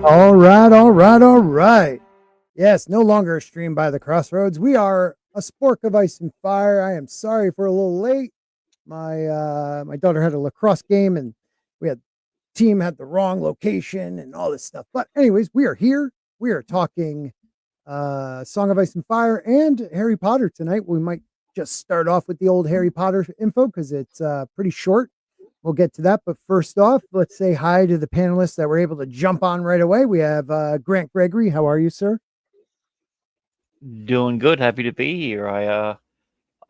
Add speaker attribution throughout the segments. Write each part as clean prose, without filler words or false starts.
Speaker 1: All right, all right, all right. Yes, no longer a stream by the crossroads. We are a spork of ice and fire. I am sorry for a little late. My daughter had a lacrosse game and we had team had the wrong location and all this stuff. But anyways, we are here. We are talking Song of Ice and Fire and Harry Potter tonight. We might just start off with the old Harry Potter info because it's pretty short. We'll get to that. But first off, let's say hi to the panelists that were able to jump on right away. We have Grant Gregory. How are you, sir?
Speaker 2: Doing good. Happy to be here.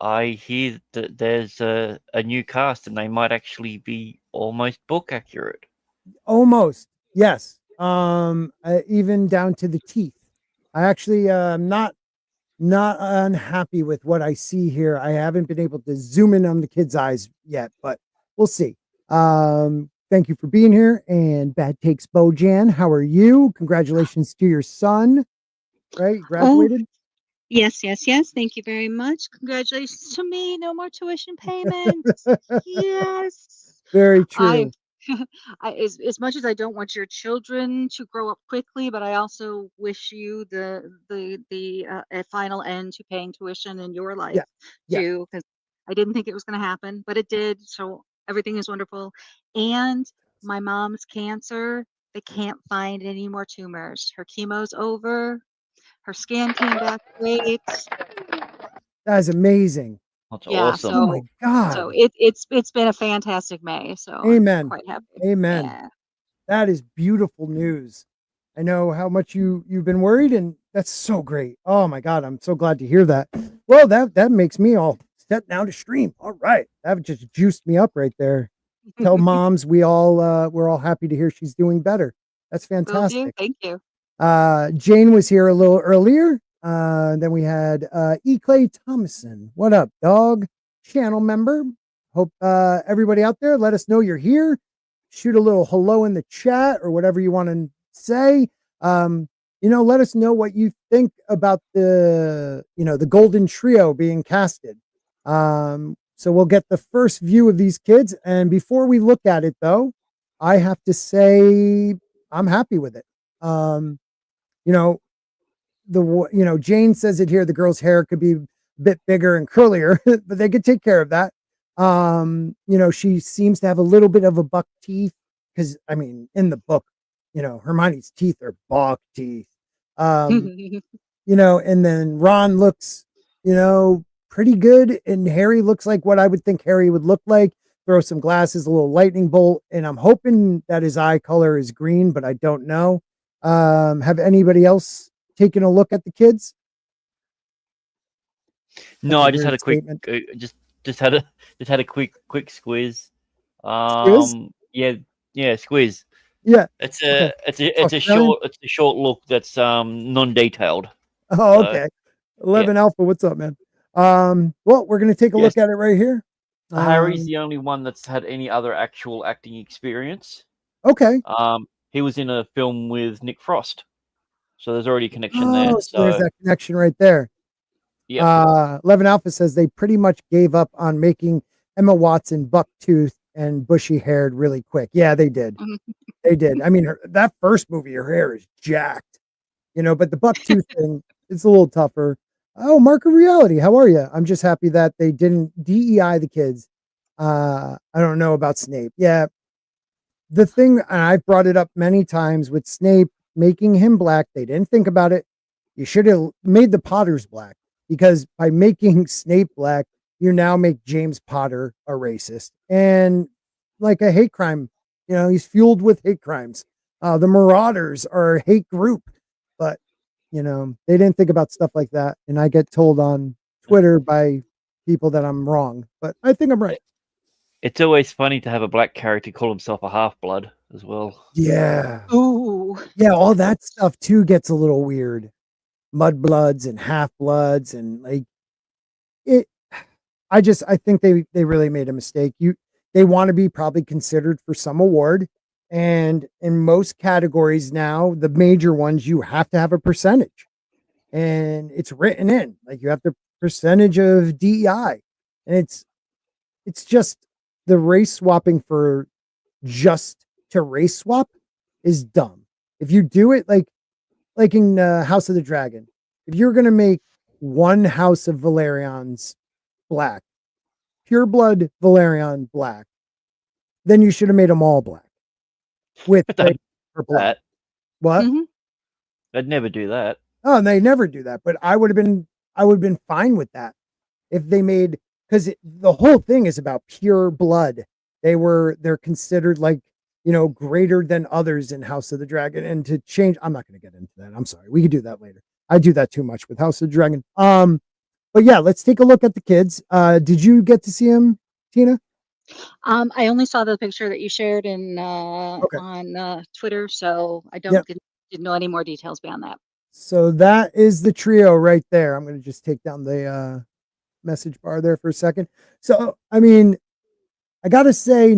Speaker 2: I hear that there's a new cast and they might actually be almost book accurate.
Speaker 1: Almost, yes. Even down to the teeth. I actually not unhappy with what I see here. I haven't been able to zoom in on the kid's eyes yet, but we'll see. Thank you for being here. And Bad Takes Bojan, how are you? Congratulations to your son. Right, graduated.
Speaker 3: Yes. Thank you very much. Congratulations to me. No more tuition payments. Yes.
Speaker 1: Very true.
Speaker 3: As much as I don't want your children to grow up quickly, but I also wish you a final end to paying tuition in your life too, because I didn't think it was going to happen, but it did. So everything is wonderful. And my mom's cancer, they can't find any more tumors. Her chemo's over. Her scan came back great.
Speaker 1: That is amazing.
Speaker 2: That's
Speaker 3: Yeah,
Speaker 2: awesome.
Speaker 1: Oh my God.
Speaker 3: So it's been a fantastic May. So
Speaker 1: Amen.
Speaker 3: I'm quite happy.
Speaker 1: Amen.
Speaker 3: Yeah.
Speaker 1: That is beautiful news. I know how much you've been worried, and that's so great. Oh my God, I'm so glad to hear that. Well, that makes me all set now to stream. All right, that just juiced me up right there. Tell moms we're all happy to hear she's doing better. That's fantastic.
Speaker 3: Thank you.
Speaker 1: Jane was here a little earlier. Then we had E. Clay Thomason. What up, dog? Channel member. Hope everybody out there, let us know you're here. Shoot a little hello in the chat or whatever you want to say. Let us know what you think about the golden trio being casted. So we'll get the first view of these kids. And before we look at it, though, I have to say I'm happy with it. Jane says it here. The girl's hair could be a bit bigger and curlier, but they could take care of that. She seems to have a little bit of a buck teeth because, in the book, Hermione's teeth are buck teeth. And then Ron looks, pretty good. And Harry looks like what I would think Harry would look like. Throw some glasses, a little lightning bolt. And I'm hoping that his eye color is green, but I don't know. Have anybody else taken a look at the kids?
Speaker 2: No, I just had a quick, just had a quick squiz.
Speaker 1: Squiz?
Speaker 2: Yeah, squiz.
Speaker 1: Yeah,
Speaker 2: it's a short look that's non-detailed.
Speaker 1: Oh, okay. 11 Alpha, what's up, man? Well, we're gonna take a look at it right here.
Speaker 2: Harry's the only one that's had any other actual acting experience.
Speaker 1: Okay.
Speaker 2: He was in a film with Nick Frost, so there's already a connection there.
Speaker 1: So there's that connection right there. Yeah. 11 Alpha says they pretty much gave up on making Emma Watson bucktooth and bushy haired really quick. Yeah, they did. They did. That first movie, her hair is jacked, but the bucktooth thing, it's a little tougher. Oh, Mark of Reality, how are you? I'm just happy that they didn't DEI the kids. I don't know about Snape. Yeah. The thing, and I've brought it up many times with Snape making him black, they didn't think about it. You should have made the Potters black, because by making Snape black, you now make James Potter a racist and like a hate crime. He's fueled with hate crimes. The Marauders are a hate group, but they didn't think about stuff like that. And I get told on Twitter by people that I'm wrong, but I think I'm right.
Speaker 2: It's always funny to have a black character call himself a half-blood as well.
Speaker 1: Yeah.
Speaker 3: Ooh.
Speaker 1: Yeah, all that stuff too gets a little weird. Mudbloods and half-bloods and like it. I think they really made a mistake. They want to be probably considered for some award. And in most categories now, the major ones, you have to have a percentage. And it's written in. Like you have the percentage of DEI. And it's just the race swapping for just to race swap is dumb. If you do it like in House of the Dragon, if you're gonna make one House of Valerians black, pure blood Valerian black, then you should have made them all black with for blood.
Speaker 2: That.
Speaker 1: What?
Speaker 2: I'd never do that.
Speaker 1: Oh, they never do that. But I would have been fine with that if they made, because the whole thing is about pure blood. They're considered like, greater than others in House of the Dragon. And to change, I'm not going to get into that. I'm sorry. We could do that later. I do that too much with House of the Dragon. But yeah, let's take a look at the kids. Did you get to see them, Tina?
Speaker 3: I only saw the picture that you shared on Twitter, so I didn't know any more details beyond that.
Speaker 1: So that is the trio right there. I'm going to just take down the message bar there for a second. So, I mean, I got to say,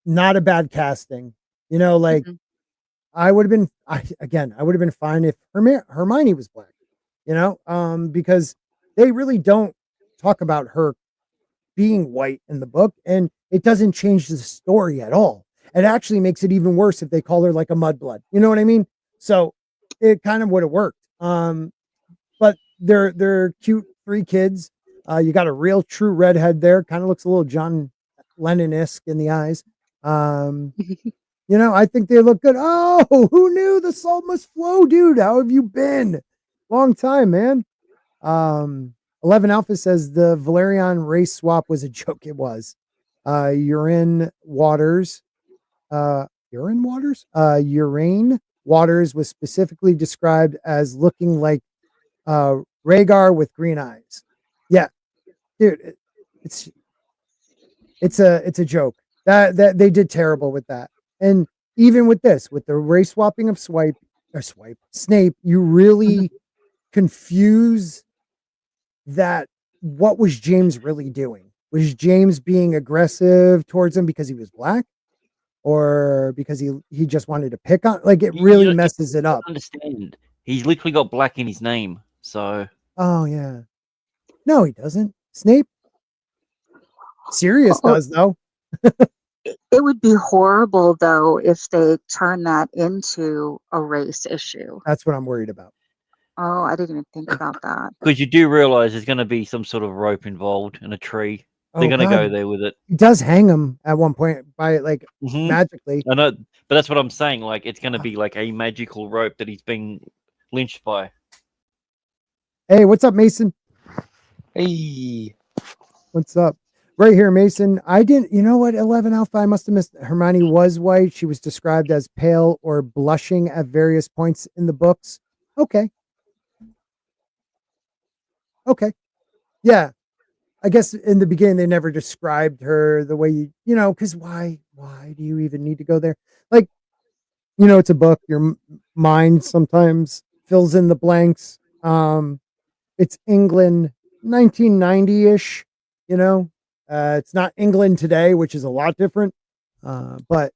Speaker 1: not a bad casting. I would have been, I would have been fine if Hermione was black, because they really don't talk about her being white in the book, and it doesn't change the story at all. It actually makes it even worse if they call her like a mudblood. You know what I mean? So it kind of would have worked. But they're cute 3 kids. You got a real true redhead there. Kind of looks a little John Lennon-esque in the eyes. I think they look good. Oh, who knew the salt must flow, dude? How have you been? Long time, man. 11 Alpha says the Valerian race swap was a joke. It was. Urine Waters was specifically described as looking like Rhaegar with green eyes. Yeah, dude, it's a joke. That they did terrible with that. And even with this, with the race swapping of Snape, you really confuse that. What was James really doing? Was James being aggressive towards him because he was black, or because he just wanted to pick on? Like, it really messes it up.
Speaker 2: Understand? He's literally got black in his name, so.
Speaker 1: Oh yeah. No, he doesn't. Snape. Sirius does though.
Speaker 3: It would be horrible though if they turn that into a race issue.
Speaker 1: That's what I'm worried about.
Speaker 3: Oh, I didn't even think about that.
Speaker 2: Because you do realize there's going to be some sort of rope involved in a tree. They're going to go there with it.
Speaker 1: He does hang him at one point by magically.
Speaker 2: I know, but that's what I'm saying. Like, it's going to be like a magical rope that he's being lynched by.
Speaker 1: Hey, what's up, Mason?
Speaker 4: Hey.
Speaker 1: What's up? Right here, Mason. I didn't, 11 Alpha, I must have missed. Hermione was white. She was described as pale or blushing at various points in the books. Okay. Yeah. I guess in the beginning, they never described her the way because why do you even need to go there? Like, it's a book. Your mind sometimes fills in the blanks. It's England, 1990-ish, it's not England today, which is a lot different. But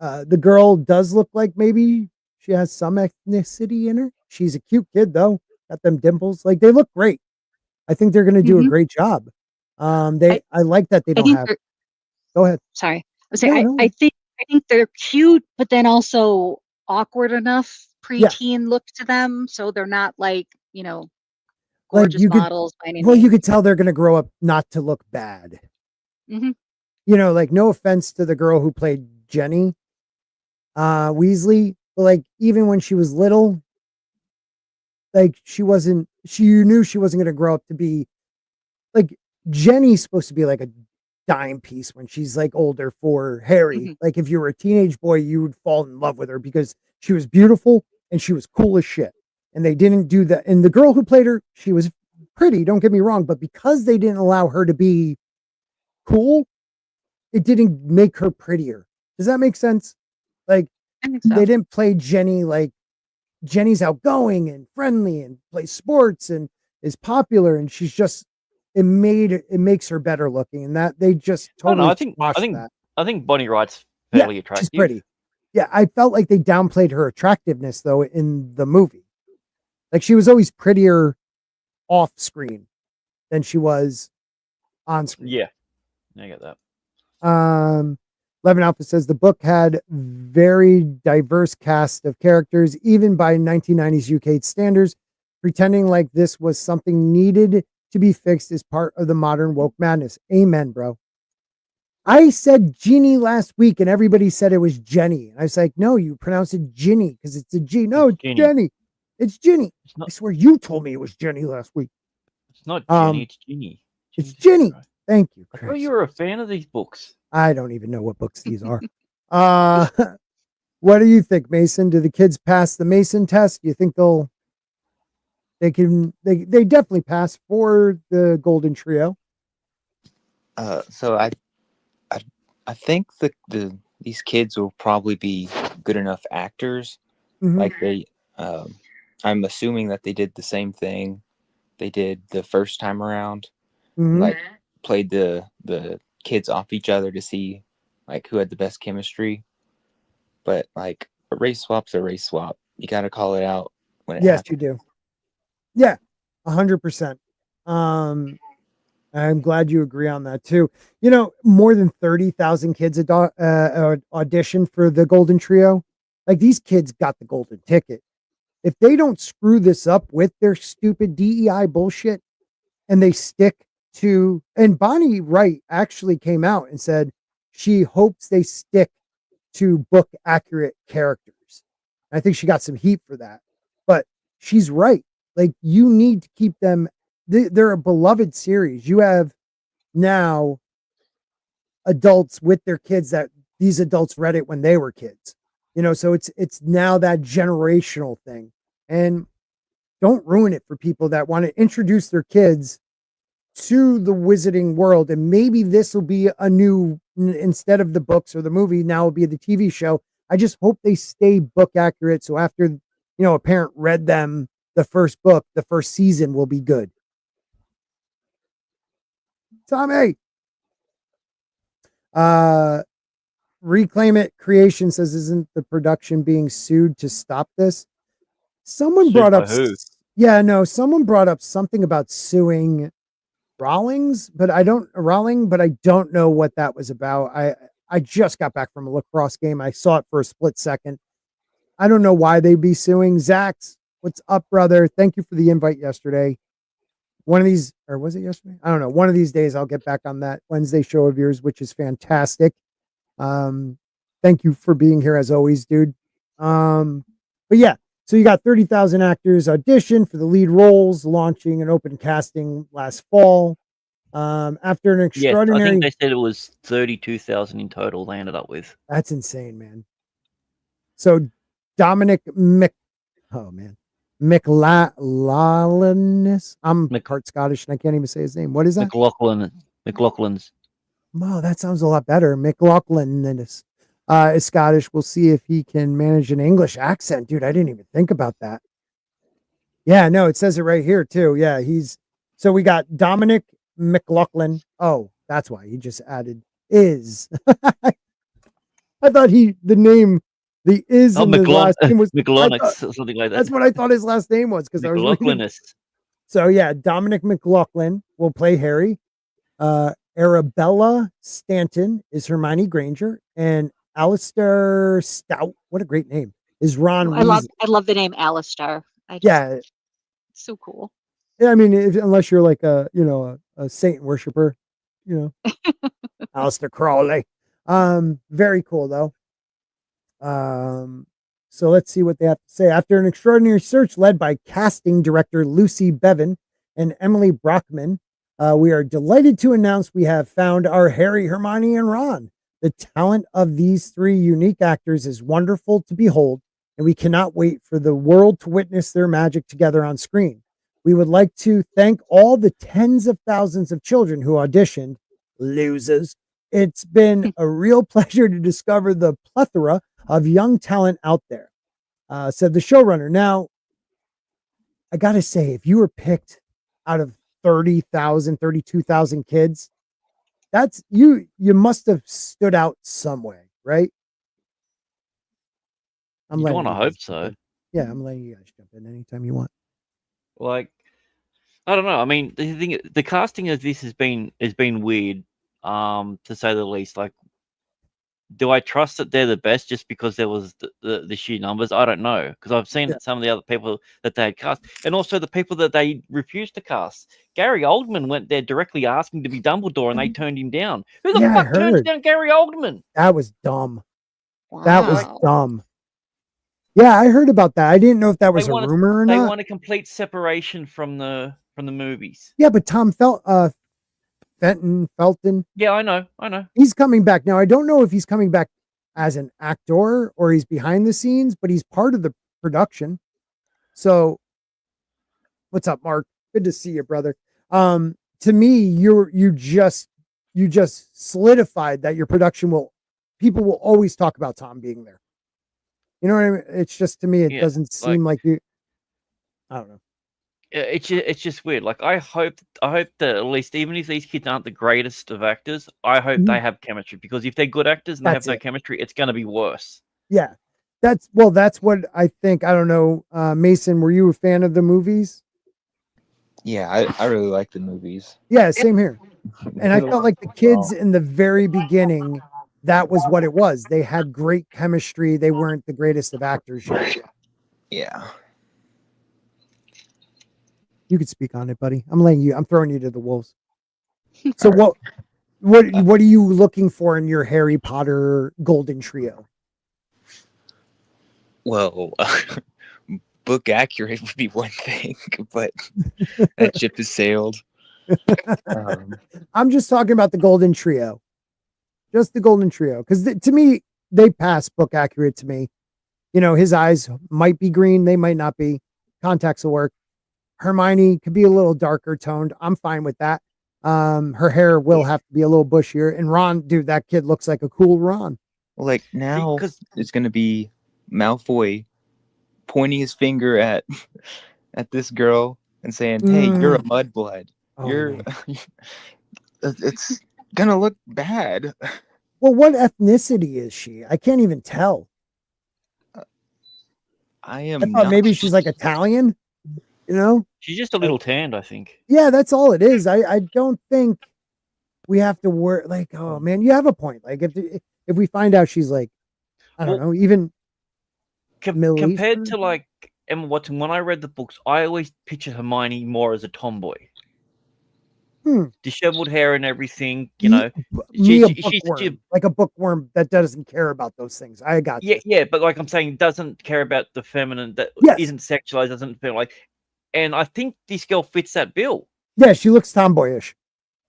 Speaker 1: the girl does look like maybe she has some ethnicity in her. She's a cute kid though. Got them dimples. Like, they look great. I think they're going to do a great job. I like that they don't have. Go ahead.
Speaker 3: Sorry. I think they're cute, but then also awkward enough preteen look to them, so they're not like gorgeous models by any means.
Speaker 1: You could tell they're going to grow up not to look bad. No offense to the girl who played Jenny Weasley, but even when she was little, you knew she wasn't going to grow up to be Jenny's supposed to be like a dime piece when she's older for Harry. If you were a teenage boy, you would fall in love with her because she was beautiful and she was cool as shit. And they didn't do that. And the girl who played her, she was pretty, don't get me wrong, but because they didn't allow her to be cool, it didn't make her prettier. Does that make sense? I think so. They didn't play Jenny Jenny's outgoing and friendly and plays sports and is popular, and she's just it makes her better looking, and that they just totally.
Speaker 2: I think Bonnie Wright's fairly attractive.
Speaker 1: She's pretty. Yeah, I felt like they downplayed her attractiveness though in the movie. She was always prettier off screen than she was on screen.
Speaker 2: Yeah, I get that.
Speaker 1: 11 Alpha says the book had very diverse cast of characters, even by 1990s UK standards. Pretending like this was something needed to be fixed is part of the modern woke madness. Amen, bro. I said Ginny last week and everybody said it was Jenny. I was like, no, you pronounce it Ginny because it's a G. No, it's Jenny. It's Ginny. I swear you told me it was Jenny last week.
Speaker 2: It's not Jenny, it's Ginny.
Speaker 1: It's Ginny. Christ. Thank you, Chris.
Speaker 2: I thought you were a fan of these books.
Speaker 1: I don't even know what books these are. What do you think, Mason? Do the kids pass the Mason test? Do you think they definitely pass for the Golden Trio?
Speaker 4: So I think these kids will probably be good enough actors.
Speaker 1: Mm-hmm.
Speaker 4: Like I'm assuming that they did the same thing they did the first time around.
Speaker 1: Mm-hmm.
Speaker 4: Like played the kids off each other to see like who had the best chemistry. But like a race swap's a race swap. You got to call it out when it happens.
Speaker 1: You do. Yeah, 100%. I'm glad you agree on that too. You know, more than 30,000 kids auditioned for the Golden Trio. Like these kids got the golden ticket. If they don't screw this up with their stupid DEI bullshit and they stick to, and Bonnie Wright actually came out and said she hopes they stick to book accurate characters. I think she got some heat for that, but she's right. Like you need to keep them. They're a beloved series. You have now adults with their kids that these adults read it when they were kids, you know, so it's now that generational thing. And don't ruin it for people that want to introduce their kids to the wizarding world. And maybe this will be a new, instead of the books or the movie, now will be the TV show. I just hope they stay book accurate. So after, you know, a parent read them the first book, the first season will be good. Tommy. Reclaim It Creation says, isn't the production being sued to stop this? Someone brought up, someone brought up something about suing Rowling, but I don't know what that was about. I just got back from a lacrosse game. I saw it for a split second. I don't know why they'd be suing. Zax, what's up, brother? Thank you for the invite yesterday. One of these, or was it yesterday? I don't know. One of these days I'll get back on that Wednesday show of yours, which is fantastic. Thank you for being here as always, dude. But yeah, so you got 30,000 actors audition for the lead roles, launching an open casting last fall. After an extraordinary,
Speaker 2: I think they said it was 32,000 in total they ended up with.
Speaker 1: That's insane, man. So Dominic McLaughlin. I'm part Scottish and I can't even say his name. What is that?
Speaker 2: McLaughlin's.
Speaker 1: Oh, that sounds a lot better. McLaughlin is Scottish. We'll see if he can manage an English accent. Dude, I didn't even think about that. Yeah, no, it says it right here too. Yeah, so we got Dominic McLaughlin. Oh, that's why he just added is. I thought the name, the is in the last name was
Speaker 2: McLaughlin or something like that.
Speaker 1: That's what I thought his last name was because I was reading. So yeah, Dominic McLaughlin will play Harry. Arabella Stanton is Hermione Granger, and Alistair Stout, what a great name, is Ron Weasley.
Speaker 3: I love the name Alistair.
Speaker 1: It's
Speaker 3: so cool.
Speaker 1: Yeah, I mean, unless you're like a Satan worshiper, Alistair Crowley. Very cool though. So let's see what they have to say. After an extraordinary search led by casting director Lucy Bevan and Emily Brockman, we are delighted to announce we have found our Harry, Hermione, and Ron. The talent of these three unique actors is wonderful to behold, and we cannot wait for the world to witness their magic together on screen. We would like to thank all the tens of thousands of children who auditioned. Losers. It's been a real pleasure to discover the plethora of young talent out there, said the showrunner. Now, I got to say, if you were picked out of 30,000, 32,000 kids, that's you must have stood out some way, right?
Speaker 2: You want to hope so.
Speaker 1: Yeah, I'm letting you guys jump in anytime you want.
Speaker 2: Like, I don't know. I mean, the casting of this has been weird, to say the least. Like, do I trust that they're the best just because there was the sheer numbers? I don't know, because I've seen some of the other people that they had cast, and also the people that they refused to cast. Gary Oldman went there directly asking to be Dumbledore, and they turned him down. Who the fuck turns down Gary Oldman?
Speaker 1: That was dumb.
Speaker 3: Wow.
Speaker 1: That was dumb. Yeah, I heard about that. I didn't know if that was a rumor or not.
Speaker 2: They want a complete separation from the movies.
Speaker 1: Yeah, but Tom Felton.
Speaker 2: Yeah, I know.
Speaker 1: He's coming back now. I don't know if he's coming back as an actor or he's behind the scenes, but he's part of the production. So, what's up, Mark? Good to see you, brother. To me, you just solidified that your production people will always talk about Tom being there. You know what I mean? It's just, to me, it doesn't seem like you. I don't know.
Speaker 2: It's just weird. Like, I hope that at least, even if these kids aren't the greatest of actors, I hope they have chemistry, because if they're good actors and they have no chemistry, it's going to be worse.
Speaker 1: Yeah, that's what I think. I don't know. Mason, were you a fan of the movies?
Speaker 4: Yeah, I really like the movies.
Speaker 1: Yeah, same here. And I felt like the kids in the very beginning, that was what it was. They had great chemistry. They weren't the greatest of actors yet.
Speaker 4: Yeah.
Speaker 1: You could speak on it, buddy. I'm throwing you to the wolves. So what are you looking for in your Harry Potter golden trio?
Speaker 4: Well, book accurate would be one thing, but that ship has sailed.
Speaker 1: I'm just talking about the golden trio. Just the golden trio. Because to me, they pass book accurate to me. You know, his eyes might be green. They might not be. Contacts will work. Hermione could be a little darker toned. I'm fine with that. Her hair will have to be a little bushier. And Ron, dude, that kid looks like a cool Ron.
Speaker 4: Well, like now it's going to be Malfoy pointing his finger at this girl and saying, "Hey, you're a mudblood. It's gonna look bad."
Speaker 1: Well, what ethnicity is she? I can't even tell.
Speaker 4: I
Speaker 1: thought maybe she's like Italian. You know,
Speaker 2: she's just a little tanned, I think.
Speaker 1: Yeah, that's all it is. I don't think we have to worry. Like, oh man, you have a point. Like, if we find out she's like, I don't know, even
Speaker 2: compared to like Emma Watson, when I read the books, I always pictured Hermione more as a tomboy. Disheveled hair and everything, you know.
Speaker 1: She's like a bookworm that doesn't care about those things. I got you.
Speaker 2: Yeah, but like I'm saying, doesn't care about the feminine, that isn't sexualized, doesn't feel like. And I think this girl fits that bill.
Speaker 1: Yeah, she looks tomboyish.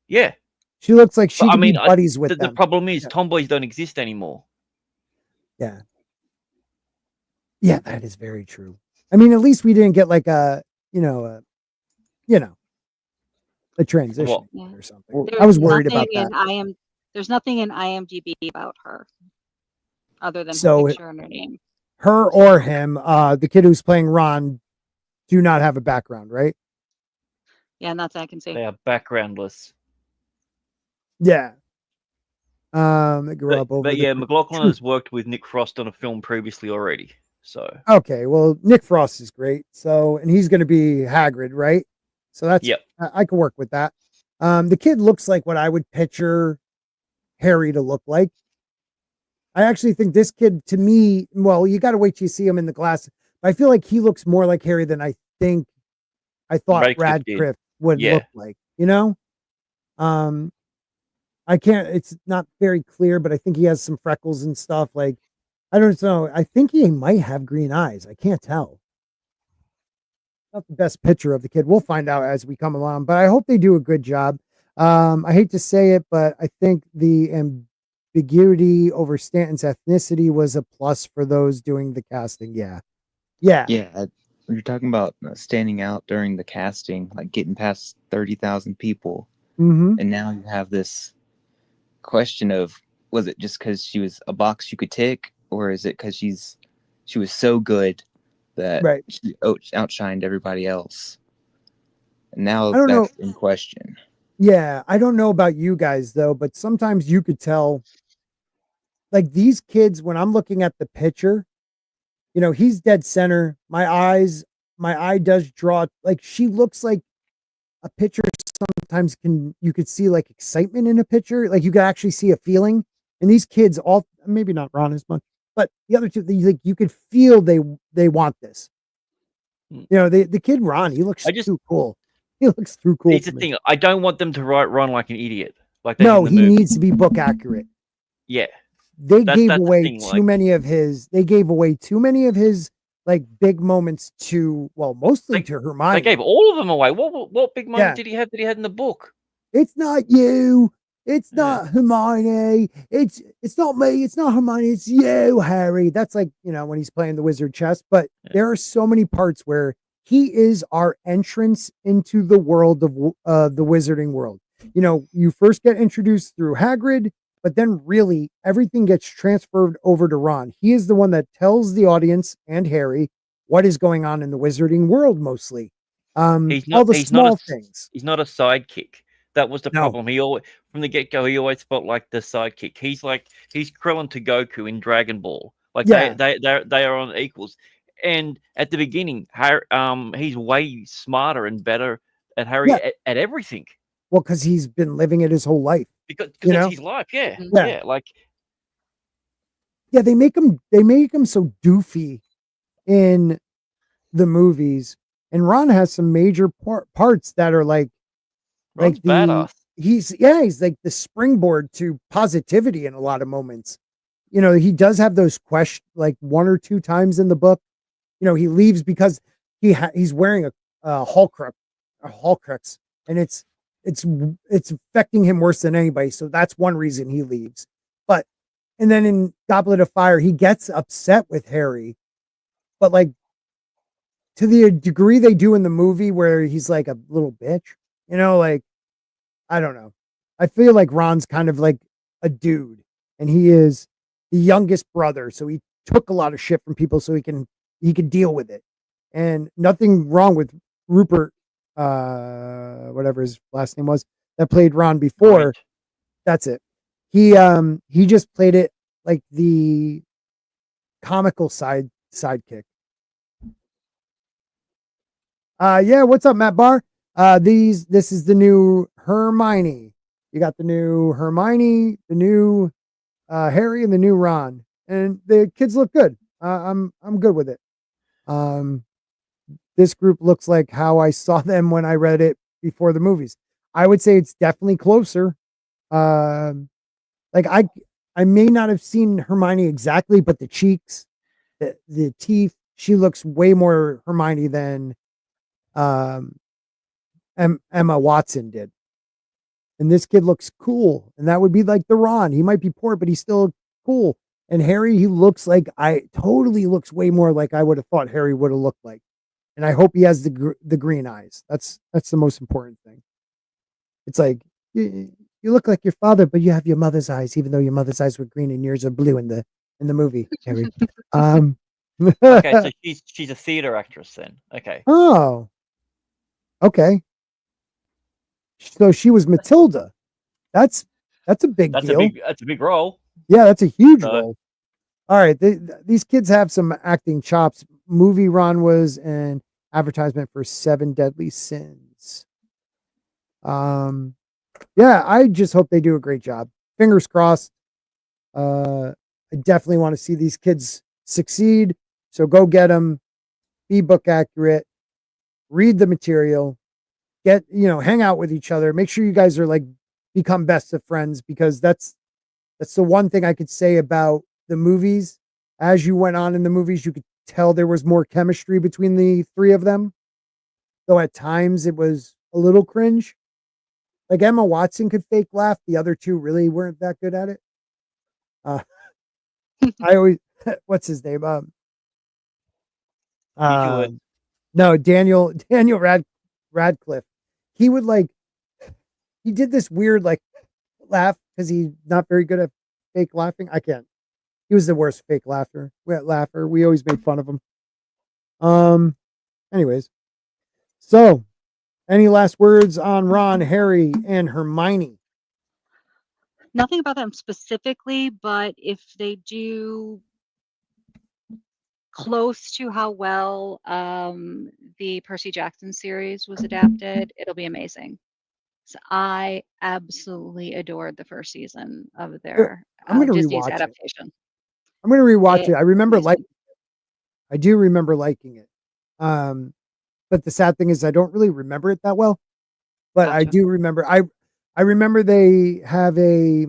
Speaker 2: Yeah.
Speaker 1: She looks like she could be buddies with them.
Speaker 2: The problem is tomboys don't exist anymore.
Speaker 1: Yeah. Yeah, that is very true. I mean, at least we didn't get like a transition or something. I was worried about that.
Speaker 3: There's nothing in IMDb about her other than her picture and her name.
Speaker 1: Her or him, the kid who's playing Ron, do not have a background, right?
Speaker 3: Yeah, not that I can say.
Speaker 2: They are backgroundless.
Speaker 1: Yeah. They grew up over.
Speaker 2: But yeah, McLaughlin has worked with Nick Frost on a film previously already. So
Speaker 1: okay, well, Nick Frost is great. So, and he's going to be Hagrid, right? So that's I can work with that. The kid looks like what I would picture Harry to look like. I actually think this kid, to me, well, you got to wait till you see him in the glass. I feel like he looks more like Harry than I thought Radcliffe would look like, you know? It's not very clear, but I think he has some freckles and stuff. Like, I don't know. I think he might have green eyes. I can't tell. Not the best picture of the kid. We'll find out as we come along, but I hope they do a good job. I hate to say it, but I think the ambiguity over Stanton's ethnicity was a plus for those doing the casting. Yeah.
Speaker 4: You're talking about standing out during the casting, like getting past 30,000 people.
Speaker 1: Mm-hmm.
Speaker 4: And now you have this question of, was it just because she was a box you could tick, or is it because she was so good that she outshined everybody else? And now that's in question.
Speaker 1: Yeah, I don't know about you guys though, but sometimes you could tell, like these kids, when I'm looking at the picture, you know, he's dead center. My eye does draw, like she looks like a picture. Sometimes you could see like excitement in a picture. Like you could actually see a feeling. And these kids maybe not Ron as much, but the other two, you could feel they want this. You know, the kid Ron, he looks too cool. He looks too cool.
Speaker 2: It's the thing. I don't want them to write Ron like an idiot. Like
Speaker 1: no, he needs to be book accurate.
Speaker 2: Yeah.
Speaker 1: They gave away too many of his. They gave away too many of his like big moments to, well, mostly to Hermione.
Speaker 2: They gave all of them away. What big moment did he have that he had in the book?
Speaker 1: It's not you. It's not Hermione. It's not me. It's not Hermione. It's you, Harry. That's like, you know, when he's playing the wizard chess. But there are so many parts where he is our entrance into the world of the wizarding world. You know, you first get introduced through Hagrid, but then really everything gets transferred over to Ron. He is the one that tells the audience and Harry what is going on in the wizarding world mostly. All the small things.
Speaker 2: He's not a sidekick. That was the problem. He always, from the get-go, he always felt like the sidekick. He's Krillin to Goku in Dragon Ball. Like they are on equals. And at the beginning, he's way smarter and better at Harry at everything.
Speaker 1: Well, because he's been living it his whole life.
Speaker 2: Because that's his life, yeah.
Speaker 1: They make him so doofy in the movies, and Ron has some major parts that are like
Speaker 2: badass.
Speaker 1: He's like the springboard to positivity in a lot of moments. You know, he does have those questions like one or two times in the book. You know, he leaves because he's wearing a Horcrux, and it's affecting him worse than anybody. So that's one reason he leaves. And then in Goblet of Fire, he gets upset with Harry, but like to the degree they do in the movie where he's like a little bitch, you know, like, I don't know. I feel like Ron's kind of like a dude, and he is the youngest brother. So he took a lot of shit from people so he can deal with it. And nothing wrong with Rupert, whatever his last name was, that played Ron before. Right. That's it. He just played it like the comical sidekick. What's up, Matt Barr? This is the new Hermione. You got the new Hermione, the new Harry, and the new Ron. And the kids look good. I'm good with it. This group looks like how I saw them when I read it before the movies. I would say it's definitely closer. Like I may not have seen Hermione exactly, but the cheeks, the teeth, she looks way more Hermione than Emma Watson did. And this kid looks cool, and that would be like the Ron. He might be poor, but he's still cool. And Harry, he looks like totally looks way more like I would have thought Harry would have looked like. And I hope he has the green eyes. That's the most important thing. It's like you look like your father, but you have your mother's eyes, even though your mother's eyes were green and yours are blue in the movie, Harry.
Speaker 2: Okay, so she's a theater actress then. Okay.
Speaker 1: Oh. Okay. So she was Matilda. That's a big deal.
Speaker 2: That's a big role.
Speaker 1: Yeah, that's a huge role. All right, these kids have some acting chops. Movie Ron was an advertisement for 7 Deadly Sins. I just hope they do a great job. Fingers crossed. I definitely want to see these kids succeed. So go get them. Be book accurate. Read the material. Hang out with each other. Make sure you guys are like become best of friends, because that's the one thing I could say about the movies. As you went on in the movies, you could tell there was more chemistry between the three of them. Though at times it was a little cringe. Like Emma Watson could fake laugh. The other two really weren't that good at it. I always, what's his name? No, Daniel Radcliffe. He would he did this weird laugh because he's not very good at fake laughing. I can't. He was the worst fake laugher. We always made fun of him. Anyways, so any last words on Ron, Harry, and Hermione?
Speaker 3: Nothing about them specifically, but if they do close to how well the Percy Jackson series was adapted, it'll be amazing. So I absolutely adored the first season of their
Speaker 1: I'm gonna
Speaker 3: Disney's
Speaker 1: rewatch it.
Speaker 3: adaptation.
Speaker 1: I'm gonna rewatch it. I remember
Speaker 3: amazing.
Speaker 1: I do remember liking it. But the sad thing is I don't really remember it that well. But I
Speaker 3: Gotcha.
Speaker 1: do remember I remember they have a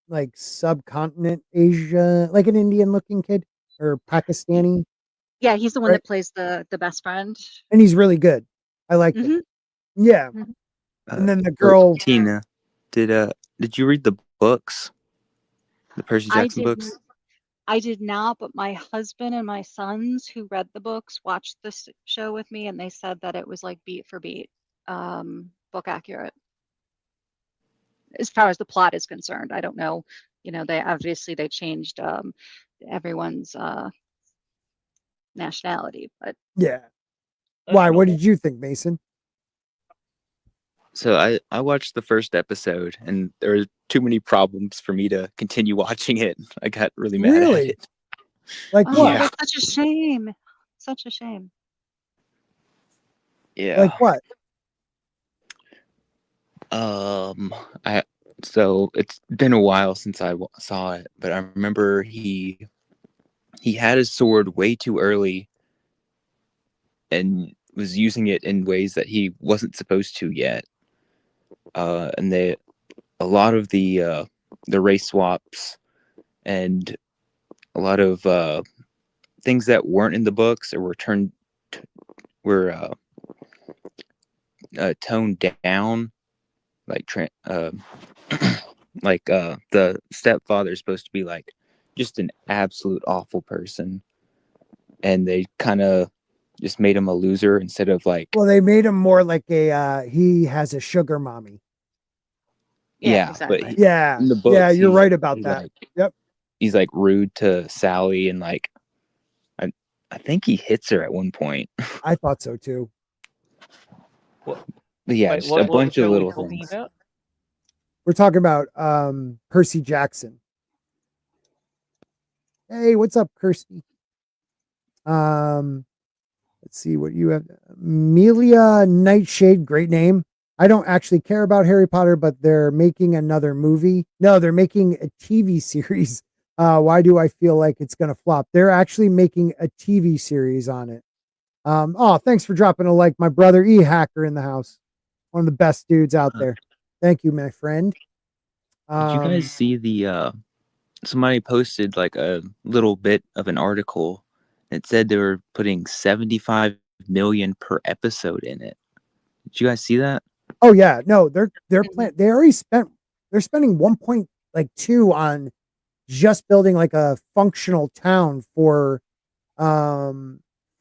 Speaker 1: like subcontinent Asia, like an Indian looking kid or Pakistani.
Speaker 3: Yeah, he's the one
Speaker 1: Right.
Speaker 3: that plays the best friend.
Speaker 1: And he's really good. I liked
Speaker 3: Mhm.
Speaker 1: it. Yeah.
Speaker 3: Mhm.
Speaker 1: And then the girl
Speaker 4: Tina, did you read the books? The Percy
Speaker 3: I
Speaker 4: Jackson
Speaker 3: did
Speaker 4: books?
Speaker 3: I did not, but my husband and my sons who read the books watched this show with me, and they said that it was like beat for beat, book accurate. As far as the plot is concerned, I don't know. They obviously they changed everyone's nationality, but
Speaker 1: Yeah.
Speaker 2: That's
Speaker 1: Why? What
Speaker 2: normal.
Speaker 1: did you think, Mason?
Speaker 4: So I watched the first episode, and there were too many problems for me to continue watching it. I got really mad at
Speaker 1: Really?
Speaker 4: it.
Speaker 1: Like
Speaker 3: oh,
Speaker 1: what?
Speaker 4: Yeah.
Speaker 3: that's such a shame. Such a shame.
Speaker 2: Yeah.
Speaker 1: Like what?
Speaker 4: So it's been a while since I saw it, but I remember he had his sword way too early and was using it in ways that he wasn't supposed to yet. And a lot of the race swaps and a lot of things that weren't in the books or were toned down, like the stepfather is supposed to be like just an absolute awful person, and they kind of just made him a loser instead of like.
Speaker 1: Well, they made him more like he has a sugar mommy.
Speaker 3: Yeah,
Speaker 4: But
Speaker 3: exactly.
Speaker 1: Yeah.
Speaker 4: in the books,
Speaker 1: Yeah, you're right about
Speaker 4: he's
Speaker 1: that.
Speaker 4: like,
Speaker 1: Yep.
Speaker 4: he's like rude to Sally, and like I think he hits her at one point.
Speaker 1: I thought so too.
Speaker 2: What?
Speaker 4: But yeah,
Speaker 2: Wait,
Speaker 4: just
Speaker 2: what
Speaker 4: a bunch
Speaker 2: show
Speaker 4: of
Speaker 2: are we
Speaker 4: little
Speaker 2: talking
Speaker 4: things.
Speaker 2: about?
Speaker 1: We're talking about Percy Jackson. Hey, what's up, Kirsty? Let's see what you have. Amelia Nightshade, great name. I don't actually care about Harry Potter, but they're making another movie. No, they're making a TV series. Why do I feel like it's gonna flop? They're actually making a TV series on it. Oh, thanks for dropping a like, my brother E Hacker in the house. One of the best dudes out there. Thank you, my friend.
Speaker 4: Did you guys see somebody posted like a little bit of an article that said they were putting 75 million per episode in it? Did you guys see that?
Speaker 1: Oh yeah, no, they're they already they're spending 1.2 on just building like a functional town for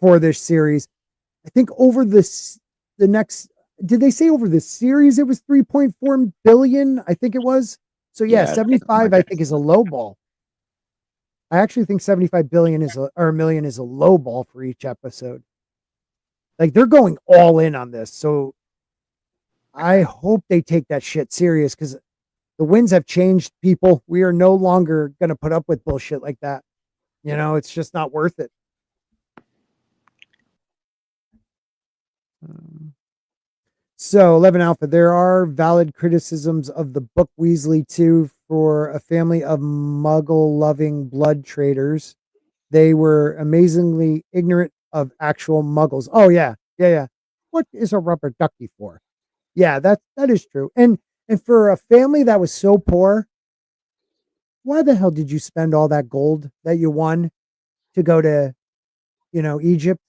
Speaker 1: this series. I think over the next, did they say over the series it was 3.4 billion? I think it was. So yeah, 75 I think is a low ball. I actually think 75 billion or a million is a low ball for each episode. Like they're going all in on this. So I hope they take that shit serious because the winds have changed, people. We are no longer going to put up with bullshit like that. It's just not worth it. So 11 Alpha, there are valid criticisms of the book Weasley 2 for a family of muggle-loving blood traders. They were amazingly ignorant of actual muggles. Oh, yeah. Yeah. What is a rubber ducky for? Yeah, that is true. And for a family that was so poor, why the hell did you spend all that gold that you won to go to, Egypt?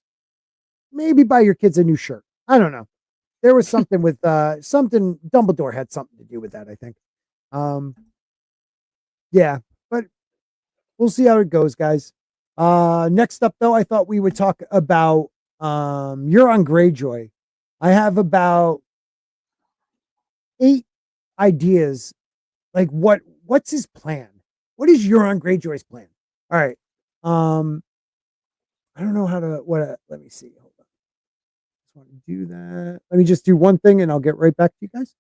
Speaker 1: Maybe buy your kids a new shirt. I don't know. There was something with something Dumbledore had something to do with that, I think. Yeah, but we'll see how it goes, guys. Next up though, I thought we would talk about Euron Greyjoy. I have about 8 ideas. Like what's his plan? What is Euron Greyjoy's plan? All right. I don't know how to let me see. Hold on. Just want to do that. Let me just do one thing and I'll get right back to you guys.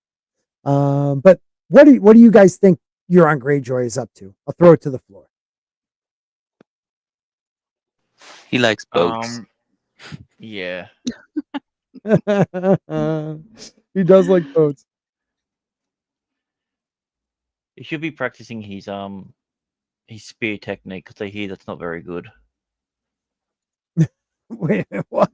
Speaker 1: But what do you guys think Euron Greyjoy is up to? I'll throw it to the floor.
Speaker 4: He likes boats.
Speaker 2: Yeah.
Speaker 1: He does like boats.
Speaker 2: He should be practicing his spear technique because I hear that's not very good.
Speaker 1: Wait, what?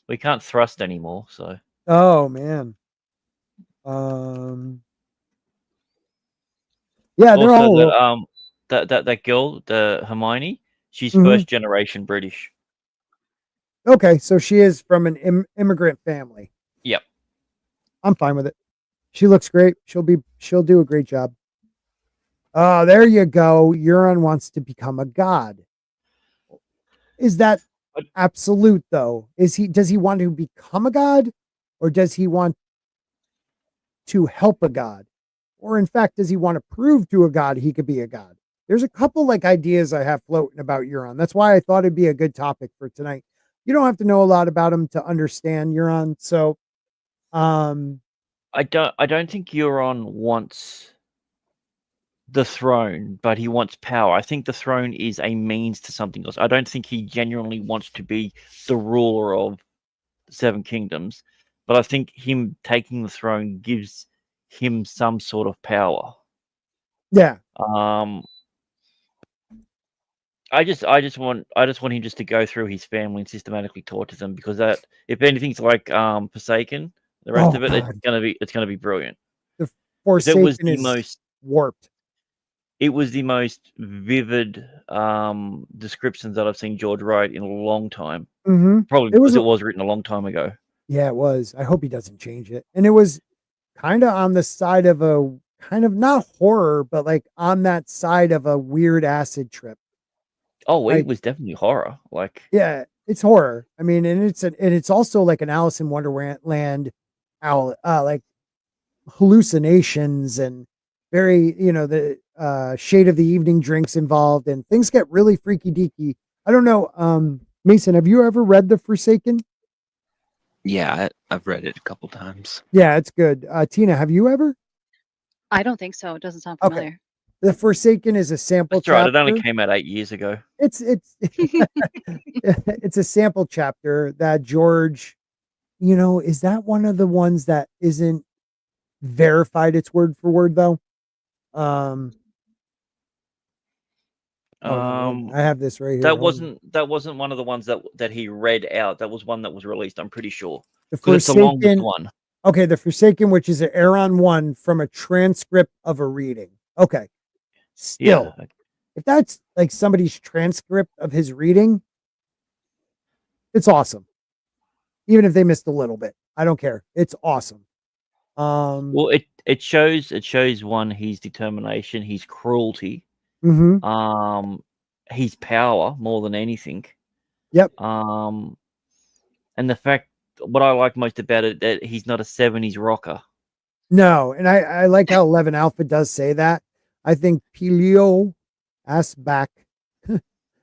Speaker 2: We can't thrust anymore, so.
Speaker 1: Oh man. Yeah, they're
Speaker 2: Also,
Speaker 1: all
Speaker 2: that girl, the Hermione, she's
Speaker 1: Mhm.
Speaker 2: first generation British.
Speaker 1: Okay, so she is from an immigrant family.
Speaker 2: Yep.
Speaker 1: I'm fine with it. She looks great. She'll do a great job. Oh, there you go. Euron wants to become a god. Is that absolute though? Does he want to become a god, or does he want to help a god? Or in fact, does he want to prove to a god he could be a god? There's a couple like ideas I have floating about Euron. That's why I thought it'd be a good topic for tonight. You don't have to know a lot about him to understand Euron. So
Speaker 2: I don't think Euron wants the throne, but he wants power. I think the throne is a means to something else. I don't think he genuinely wants to be the ruler of the Seven Kingdoms, but I think him taking the throne gives him some sort of power.
Speaker 1: Yeah.
Speaker 2: I just want him just to go through his family and systematically torture them, because that, if anything's like Forsaken, the rest of it, it's gonna be brilliant.
Speaker 1: The Forsaken is warped.
Speaker 2: It was the most vivid descriptions that I've seen George write in a long time.
Speaker 1: Mm-hmm.
Speaker 2: Probably because it was written a long time ago.
Speaker 1: Yeah, it was. I hope he doesn't change it. And it was kind of on the side of a kind of not horror, but like on that side of a weird acid trip.
Speaker 2: Oh, it was definitely horror. Like,
Speaker 1: yeah, it's horror. I mean, and it's also like an Alice in Wonderland, like hallucinations and very, the shade of the evening drinks involved, and things get really freaky deaky. I don't know. Mason, have you ever read The Forsaken?
Speaker 4: Yeah, I've read it a couple times.
Speaker 1: Yeah, it's good. Tina, have you ever?
Speaker 3: I don't think so. It doesn't sound familiar.
Speaker 1: Okay. The Forsaken is a sample
Speaker 2: chapter. Right, it only came out 8 years ago.
Speaker 1: It's it's a sample chapter that George, is that one of the ones that isn't verified it's word for word though? I have this right here.
Speaker 2: That wasn't one of the ones that he read out. That was one that was released, I'm pretty sure.
Speaker 1: The Forsaken,
Speaker 2: it's the longest one.
Speaker 1: Okay, The Forsaken, which is an Euron 1 from a transcript of a reading. Okay. Still, if that's like somebody's transcript of his reading, it's awesome. Even if they missed a little bit, I don't care. It's awesome.
Speaker 2: Well, it shows one, his determination, his cruelty, his power more than anything.
Speaker 1: Yep.
Speaker 2: And the fact, what I like most about it, that he's not a 70s rocker.
Speaker 1: No, and I like how 11 Alpha does say that. I think Pelio Asbach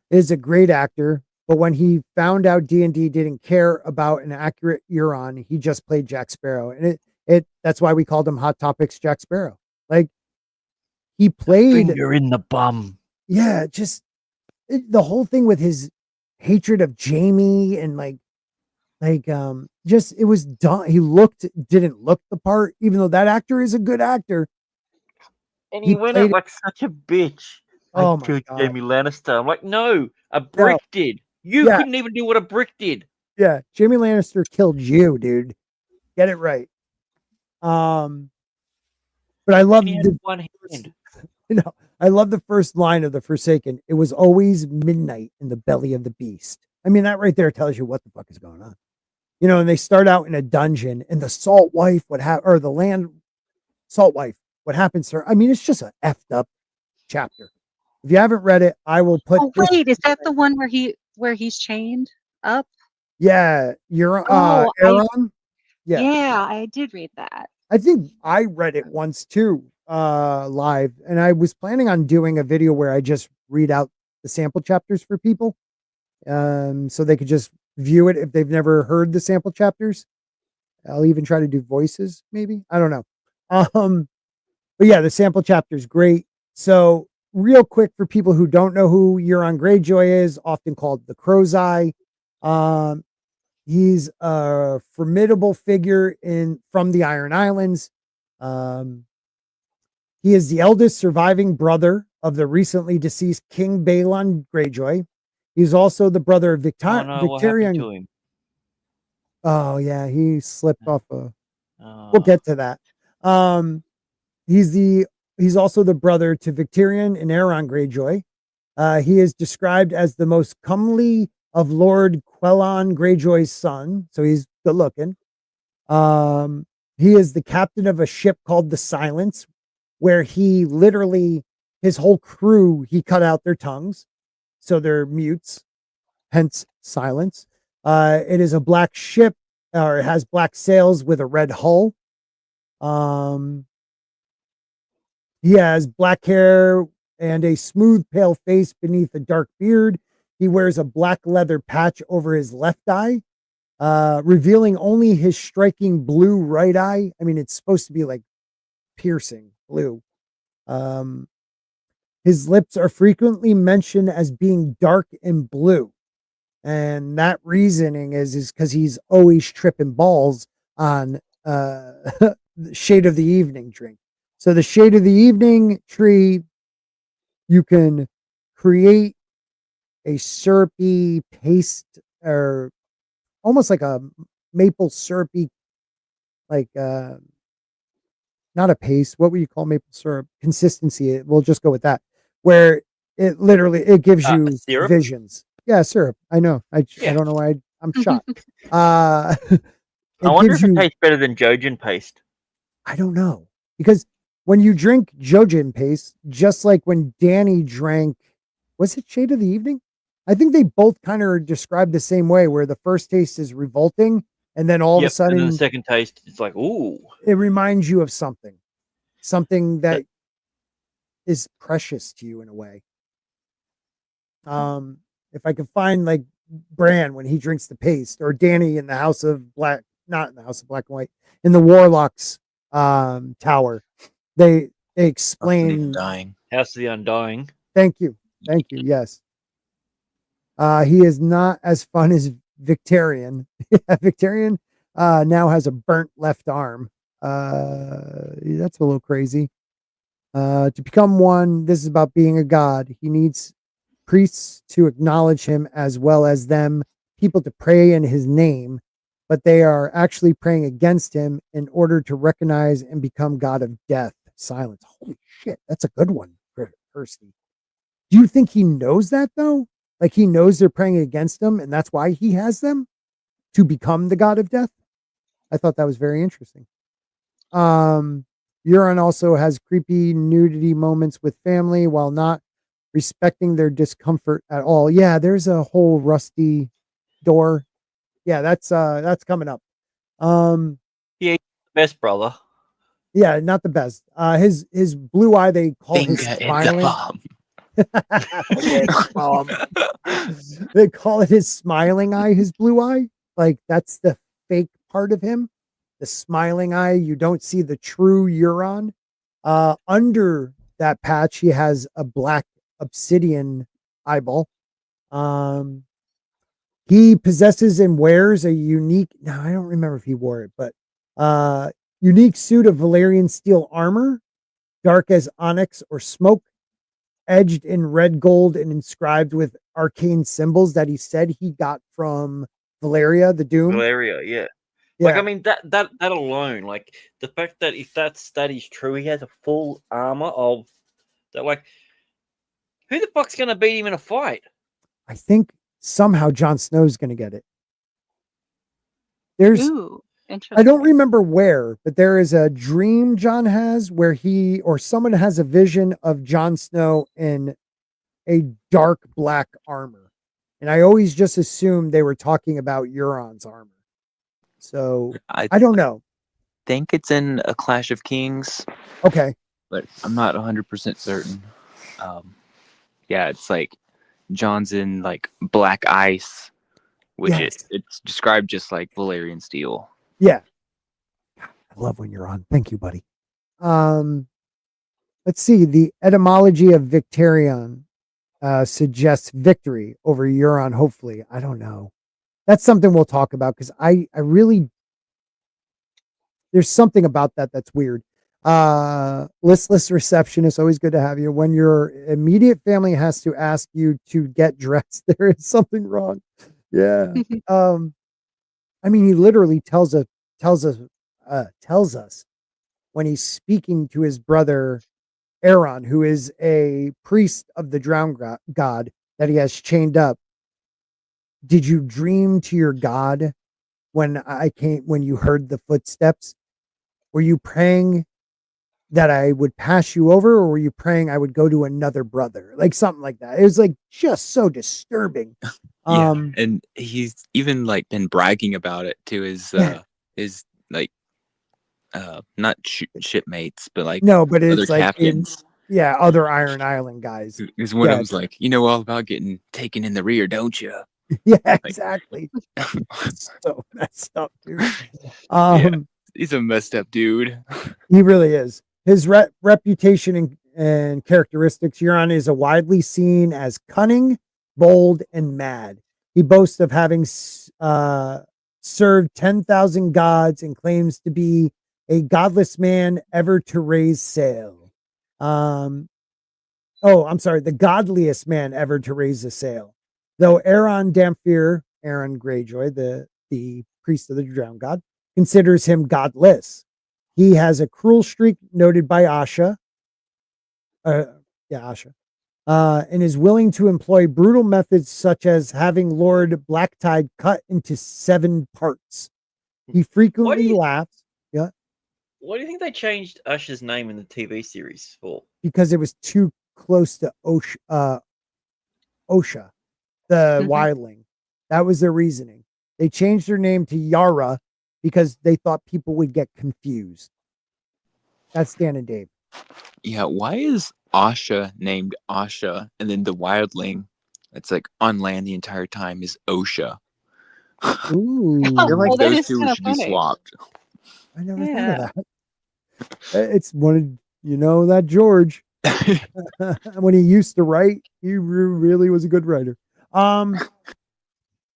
Speaker 1: is a great actor, but when he found out D&D didn't care about an accurate Euron, he just played Jack Sparrow, and that's why we called him Hot Topics Jack Sparrow. Like, he played
Speaker 2: finger in the bum.
Speaker 1: Yeah, just the whole thing with his hatred of Jamie and just it was done. He didn't look the part, even though that actor is a good actor.
Speaker 2: And he went out like such a bitch.
Speaker 1: Oh
Speaker 2: I killed Jamie Lannister. I'm like, no, a brick did. You couldn't even do what a brick did.
Speaker 1: Yeah, Jamie Lannister killed you, dude. Get it right. But I love
Speaker 2: one hand.
Speaker 1: I love the first line of The Forsaken. It was always midnight in the belly of the beast. I mean, that right there tells you what the fuck is going on. And they start out in a dungeon, and the salt wife, or the land salt wife, what happens to her? I mean, it's just an effed up chapter. If you haven't read it, I will put.
Speaker 3: Oh wait, is that the one where he's chained up?
Speaker 1: Yeah, Euron.
Speaker 3: Yeah, I did read that.
Speaker 1: I think I read it once too, live, and I was planning on doing a video where I just read out the sample chapters for people, so they could just view it if they've never heard the sample chapters. I'll even try to do voices, maybe. I don't know. But yeah, the sample chapter is great. So real quick, for people who don't know who Euron Greyjoy is, often called the Crow's Eye, he's a formidable figure from the Iron Islands. He is the eldest surviving brother of the recently deceased King Balon Greyjoy. He's also the brother of
Speaker 2: Oh no, what happened
Speaker 1: Victorian.
Speaker 2: to him?
Speaker 1: Oh yeah, he slipped off a.
Speaker 2: Oh.
Speaker 1: We'll get to that. He's also the brother to Victorian and Euron Greyjoy. He is described as the most comely of Lord Quelon Greyjoy's son, so he's good looking. He is the captain of a ship called the Silence, where he literally, his whole crew, he cut out their tongues, so they're mutes, hence silence. It is a black ship, or it has black sails with a red hull. He has black hair and a smooth, pale face beneath a dark beard. He wears a black leather patch over his left eye, revealing only his striking blue right eye. I mean, it's supposed to be like piercing blue. His lips are frequently mentioned as being dark and blue. And that reasoning is because he's always tripping balls on Shade of the Evening drink. So the Shade of the Evening tree, you can create a syrupy paste, or almost like a maple syrupy, like not a paste. What would you call maple syrup? Consistency. We'll just go with that. Where it literally, it gives you
Speaker 2: syrup?
Speaker 1: visions. Yeah, syrup. I know. I don't know why I'm shocked.
Speaker 2: I wonder if it tastes better than Jojen paste.
Speaker 1: I don't know, because when you drink Jojen paste, just like when Danny drank, was it Shade of the Evening? I think they both kind of describe the same way, where the first taste is revolting, and then all of a sudden,
Speaker 2: and then the second taste, it's like, ooh.
Speaker 1: It reminds you of something that is precious to you in a way. If I can find like Bran when he drinks the paste, or Danny in the House of Black, not in the House of Black and White, in the Warlocks tower, they explain
Speaker 2: House of the Undying.
Speaker 1: Thank you. Yes. He is not as fun as Victorian. Victorian now has a burnt left arm. That's a little crazy. To become one, this is about being a god. He needs priests to acknowledge him, as well as them, people to pray in his name, but they are actually praying against him in order to recognize and become god of death. Silence. Holy shit, that's a good one, Kirsty. Do you think he knows that though? Like he knows they're praying against him, and that's why he has them to become the god of death? I thought that was very interesting. Euron also has creepy nudity moments with family while not respecting their discomfort at all. Yeah, there's a whole rusty door. Yeah, that's coming up.
Speaker 2: Yeah, best brother.
Speaker 1: Yeah, not the best. His blue eye, they call his smiling. They call it his smiling eye, his blue eye. Like that's the fake part of him. The smiling eye, you don't see the true Euron. Under that patch, he has a black obsidian eyeball. He possesses and wears a unique, now I don't remember if he wore it, but unique suit of Valyrian steel armor, dark as onyx or smoke, edged in red gold and inscribed with arcane symbols that he said he got from Valyria, the Doom.
Speaker 2: Valyria, yeah. Like, I mean, that alone, like the fact that if that is true, he has a full armor of that. Like, who the fuck's gonna beat him in a fight?
Speaker 1: I think somehow Jon Snow's gonna get it. There's, I don't remember where, but there is a dream Jon has where he or someone has a vision of Jon Snow in a dark black armor, and I always just assumed they were talking about Euron's armor. So I don't know.
Speaker 4: Think it's in A Clash of Kings.
Speaker 1: Okay.
Speaker 4: But I'm not 100% certain. Yeah, it's like Jon's in like black ice, which it's described just like Valyrian steel.
Speaker 1: Yeah. I love when you're on. Thank you, buddy. Let's see. The etymology of Victorian suggests victory over Euron, hopefully. I don't know. That's something we'll talk about because I really, there's something about that that's weird. Listless receptionist, always good to have you. When your immediate family has to ask you to get dressed, there is something wrong. Yeah. I mean, he literally tells us when he's speaking to his brother Euron, who is a priest of the drowned god that he has chained up. Did you dream to your god when you heard the footsteps? Were you praying that I would pass you over, or were you praying I would go to another brother? Like something like that. It was like just so disturbing.
Speaker 4: Yeah, and he's even like been bragging about it to his like not shipmates, but like
Speaker 1: but
Speaker 4: other
Speaker 1: it's like
Speaker 4: captains.
Speaker 1: Other Iron Island guys.
Speaker 4: Because one of them's like, you know all about getting taken in the rear, don't you?
Speaker 1: Yeah, exactly. So messed up, dude.
Speaker 4: He's a messed up dude.
Speaker 1: He really is. His reputation and characteristics, Euron is widely seen as cunning, bold, and mad. He boasts of having served 10,000 gods and claims to be a godless man ever to raise sail. I'm sorry, the godliest man ever to raise a sail. Though Euron Greyjoy, the priest of the drowned god, considers him godless. He has a cruel streak noted by Asha. Asha. And is willing to employ brutal methods such as having Lord Blacktide cut into 7 parts. He frequently laughs. Yeah.
Speaker 2: Why do you think they changed Asha's name in the TV series for?
Speaker 1: Because it was too close to Osha, the wildling. That was their reasoning. They changed their name to Yara because they thought people would get confused. That's Dan and Dave.
Speaker 4: Yeah, why is Asha named Asha and then the wildling that's like on land the entire time is Osha?
Speaker 1: Ooh.
Speaker 4: I feel like those two should be swapped.
Speaker 1: I never thought of that. It's one of, that George. When he used to write, he really was a good writer.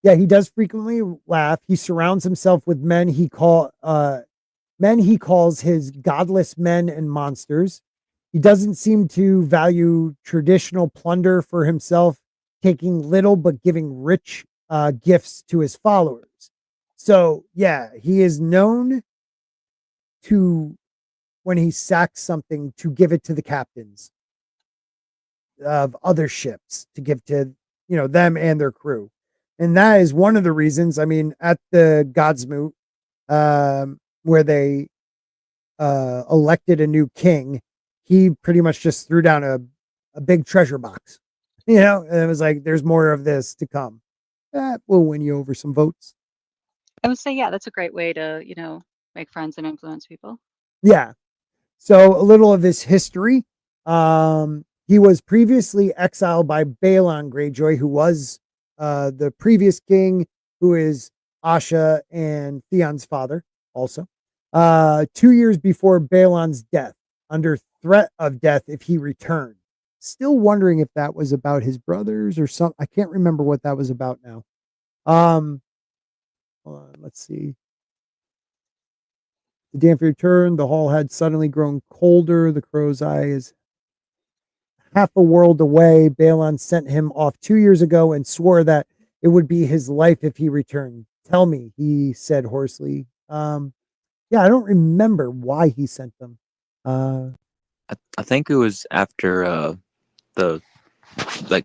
Speaker 1: Yeah, he does frequently laugh. He surrounds himself with men he calls his godless men and monsters. He doesn't seem to value traditional plunder for himself, taking little but giving rich gifts to his followers. So, yeah, he is known to, when he sacks something, to give it to the captains of other ships, to give to, them and their crew. And that is one of the reasons, I mean, at the Godsmoot, where they elected a new king, he pretty much just threw down a big treasure box, and it was like, there's more of this to come. That will win you over some votes.
Speaker 3: I would say, yeah, that's a great way to, make friends and influence people.
Speaker 1: Yeah. So a little of his history. He was previously exiled by Balon Greyjoy, who was the previous king, who is Asha and Theon's father also. 2 years before Balon's death, under threat of death if he returned. Still wondering if that was about his brothers or something. I can't remember what that was about now. Hold on, let's see. The day after return, the hall had suddenly grown colder. The crow's eye is half a world away. Balon sent him off 2 years ago and swore that it would be his life if he returned. Tell me, he said hoarsely. Yeah, I don't remember why he sent them.
Speaker 4: I think it was after the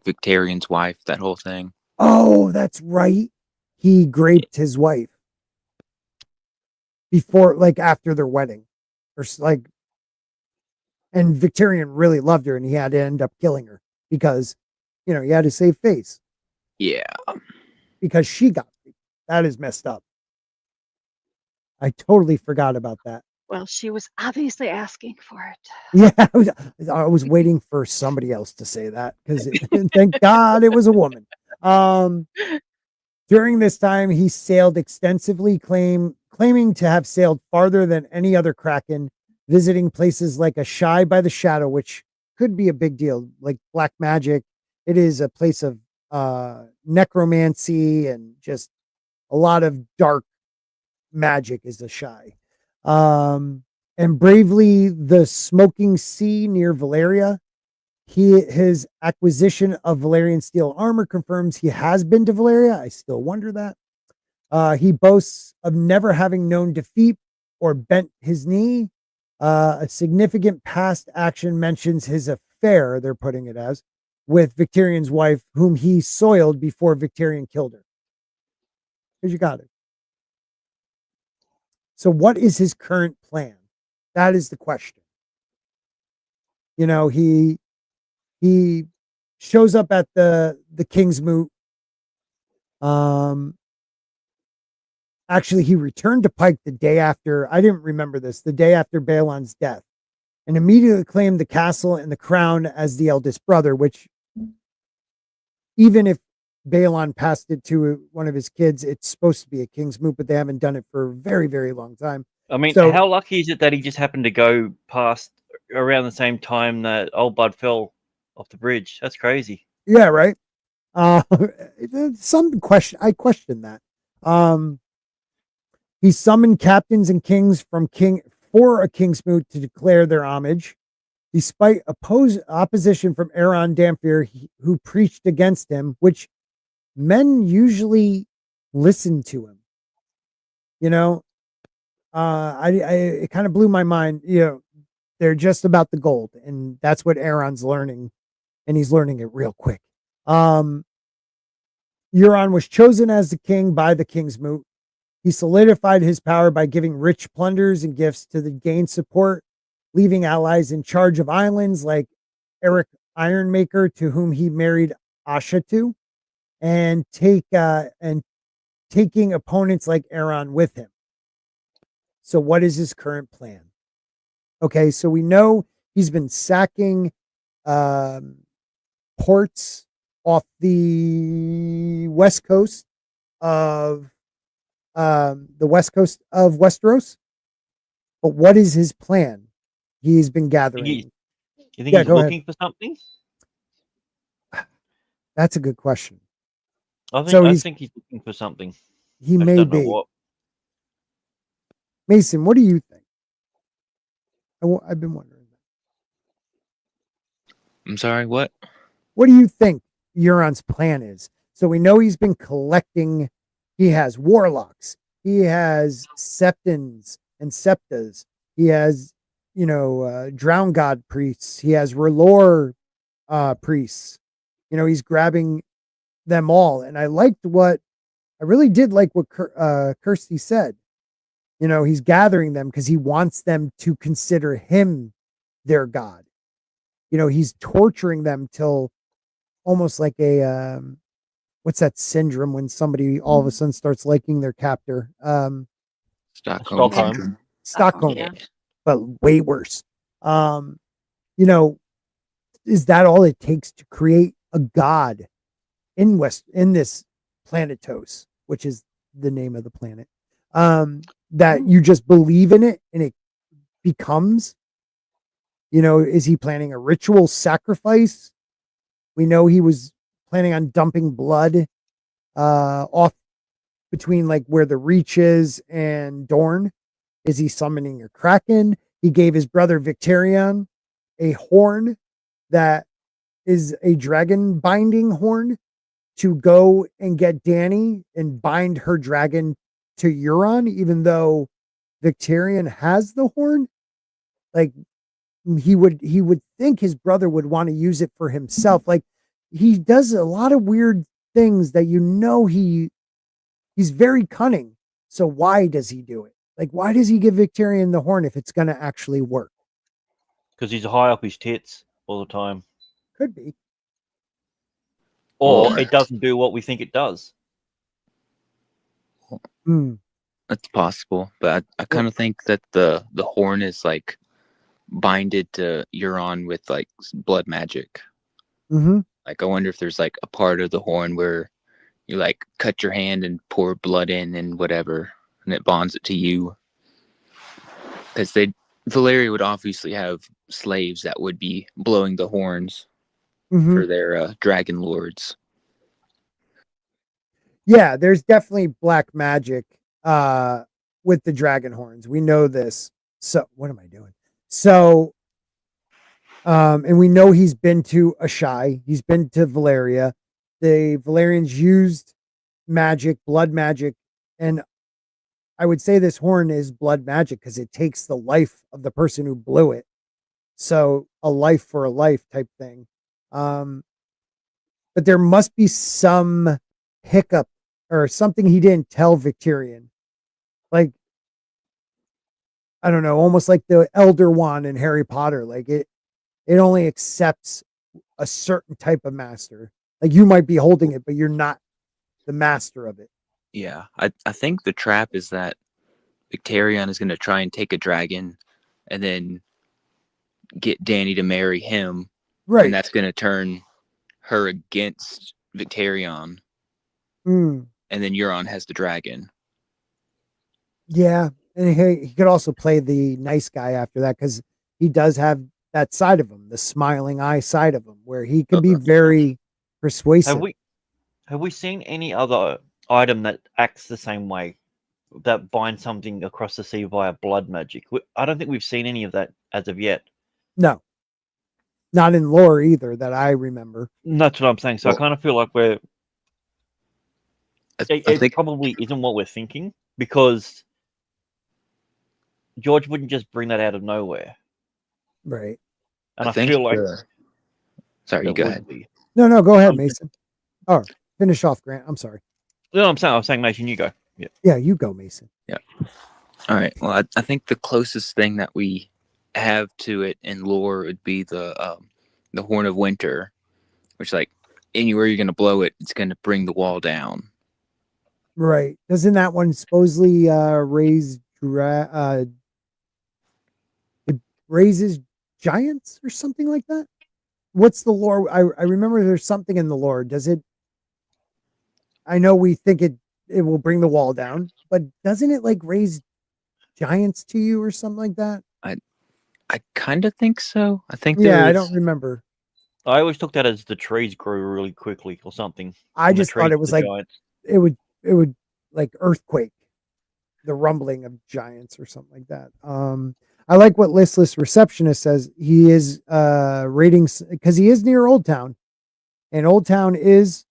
Speaker 4: Victarion's wife, that whole thing.
Speaker 1: Oh, that's right. He raped his wife before, after their wedding, or and Victarion really loved her, and he had to end up killing her because, he had to save face.
Speaker 4: Yeah,
Speaker 1: because she got raped. That is messed up. I totally forgot about that.
Speaker 3: Well, she was obviously asking for it.
Speaker 1: Yeah, I was waiting for somebody else to say that because thank God it was a woman. During this time, he sailed extensively, claiming to have sailed farther than any other Kraken, visiting places like Ashai by the Shadow, which could be a big deal, like black magic. It is a place of necromancy and just a lot of dark magic is Ashai. and bravely the smoking sea near Valeria. His acquisition of Valerian steel armor confirms he has been to Valeria. I still wonder that. He boasts of never having known defeat or bent his knee. A significant past action mentions his affair, they're putting it as, with Victarion's wife, whom he soiled before Victarion killed her. Because you got it. So what is his current plan? That is the question. You know, he shows up at the King's Moot. Actually, he returned to Pike the day after, I didn't remember this, the day after Balon's death, and immediately claimed the castle and the crown as the eldest brother, which, even if Balon passed it to one of his kids, it's supposed to be a King's Moot, but they haven't done it for a very, very long time.
Speaker 2: I mean, so, how lucky is it that he just happened to go past around the same time that Old Bud fell off the bridge? That's crazy.
Speaker 1: Yeah, right. Some question, I question that. He summoned captains and kings for a King's Moot to declare their homage, despite opposition from Euron Damphir, who preached against him, which men usually listen to him. You know, it kind of blew my mind. You know, they're just about the gold, and that's what Euron's learning, and he's learning it real quick. Euron was chosen as the king by the King's Moot. He solidified his power by giving rich plunders and gifts to gain support, leaving allies in charge of islands like Eric Ironmaker, to whom he married Asha to, and taking opponents like Euron with him. So what is his current plan? Okay, so we know he's been sacking ports off the west coast of Westeros. But what is his plan? He's been gathering.
Speaker 2: You think he's looking for something?
Speaker 1: That's a good question.
Speaker 2: I think he's looking for something.
Speaker 1: He may be. What. Mason, what do you think? I've been wondering.
Speaker 4: I'm sorry, what?
Speaker 1: What do you think Euron's plan is? So we know he's been collecting. He has warlocks. He has septons and septas. He has, drown god priests. He has R'hllor priests. You know, he's grabbing them all. And I really did like what Kirsty said. You know, he's gathering them because he wants them to consider him their god. You know, he's torturing them till almost like a what's that syndrome when somebody all of a sudden starts liking their captor?
Speaker 4: Stockholm.
Speaker 1: Yeah. But way worse. Is that all it takes to create a god in this Planetos, which is the name of the planet? That you just believe in it and it becomes, is he planning a ritual sacrifice? We know he was planning on dumping blood off between like where the Reach is and Dorne. Is he summoning a Kraken? He gave his brother Victarion a horn that is a dragon binding horn to go and get Dany and bind her dragon to Euron, even though Victarion has the horn. Like he would think his brother would want to use it for himself. Like he does a lot of weird things that he's very cunning. So why does he do it? Like why does he give Victarion the horn if it's going to actually work?
Speaker 2: Because he's high up his tits all the time.
Speaker 1: Could be.
Speaker 2: Or it doesn't do what we think it does.
Speaker 4: That's possible, but I kind of think that the horn is like binded to Euron with like blood magic.
Speaker 1: Mm-hmm.
Speaker 4: Like I wonder if there's like a part of the horn where you like cut your hand and pour blood in and whatever, and it bonds it to you. Because Valeria would obviously have slaves that would be blowing the horns for their dragon lords.
Speaker 1: Yeah, there's definitely black magic with the dragon horns. We know this. So what am I doing? So, and we know he's been to Ashai. He's been to Valeria. The Valerians used magic, blood magic, and I would say this horn is blood magic because it takes the life of the person who blew it. So a life for a life type thing. But there must be some hiccup or something he didn't tell Victorian. Like, I don't know, almost like the Elder Wand in Harry Potter. Like it only accepts a certain type of master. Like you might be holding it, but you're not the master of it.
Speaker 4: Yeah, I think the trap is that Victorian is going to try and take a dragon and then get Dany to marry him.
Speaker 1: Right.
Speaker 4: And that's going to turn her against Victorian.
Speaker 1: Mm.
Speaker 4: And then Euron has the dragon.
Speaker 1: Yeah. And he could also play the nice guy after that because he does have that side of him, the smiling eye side of him, where he can be very persuasive.
Speaker 2: Have we seen any other item that acts the same way, that binds something across the sea via blood magic? I don't think we've seen any of that as of yet.
Speaker 1: No. Not in lore either that I remember.
Speaker 2: That's what I'm saying. So I kind of feel like it probably isn't what we're thinking, because George wouldn't just bring that out of nowhere.
Speaker 1: Right.
Speaker 2: And I feel like...
Speaker 4: Sorry, you go ahead.
Speaker 1: No, go ahead, Mason. Oh, finish off, Grant. I'm sorry.
Speaker 2: No, I'm saying, Mason, you go. Yeah.
Speaker 1: Yeah, you go, Mason.
Speaker 4: Yeah. All right. Well, I think the closest thing that we have to it in lore would be the Horn of Winter, which, like, anywhere you're going to blow it, it's going to bring the wall down.
Speaker 1: Right. Doesn't that one supposedly raise it raises giants or something like that? What's the lore? I remember there's something in the lore. Does it? I know we think it will bring the wall down, but doesn't it like raise giants to you or something like that?
Speaker 4: I kind of think so. I think
Speaker 1: I don't remember.
Speaker 2: I always took that as the trees grow really quickly or something.
Speaker 1: I just thought it was like giants. it would like earthquake, the rumbling of giants or something like that. I like what Listless Receptionist says. He is rating because he is near Old Town, and Old Town is,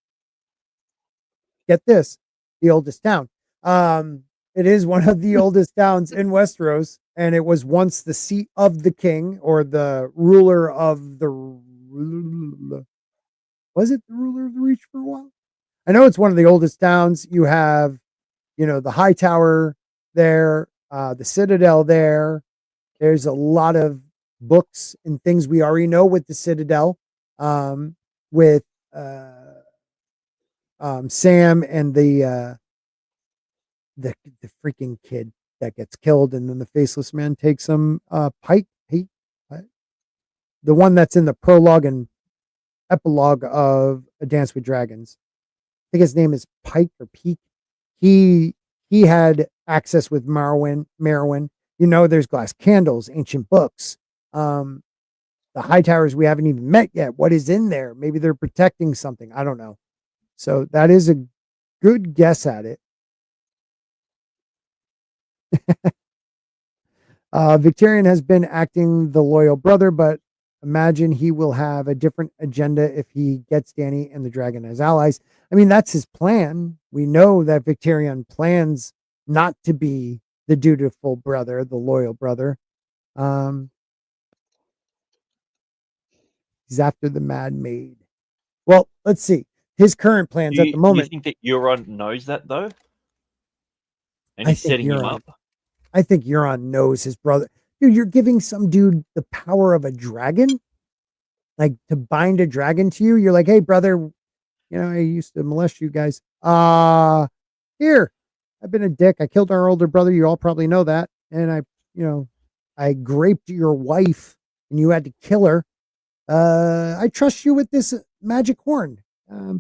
Speaker 1: get this, the oldest town. It is one of the oldest towns in Westeros, and it was once the seat of the king or the ruler of the. Was it the ruler of the Reach for a while? I know it's one of the oldest towns. You have, the High Tower there, the Citadel there. There's a lot of books and things we already know with the Citadel, with Sam and the freaking kid that gets killed, and then the faceless man takes him. Pike, the one that's in the prologue and epilogue of A Dance with Dragons. I think his name is Pike or Peak. He had access with Merwin. There's glass candles, ancient books. The High Towers we haven't even met yet. What is in there? Maybe they're protecting something. I don't know. So that is a good guess at it. Victorian has been acting the loyal brother, but imagine he will have a different agenda if he gets Dany and the dragon as allies. I mean, that's his plan. We know that Victorian plans not to be the dutiful brother, the loyal brother. He's after the Mad Maid. Well, let's see. His current plans at the moment.
Speaker 2: Do you think that Euron knows that, though? And he's setting him up?
Speaker 1: I think Euron knows his brother. Dude, you're giving some dude the power of a dragon? Like, to bind a dragon to you? You're like, hey, brother, I used to molest you guys. Here, I've been a dick. I killed our older brother. You all probably know that. And I raped your wife and you had to kill her. I trust you with this magic horn.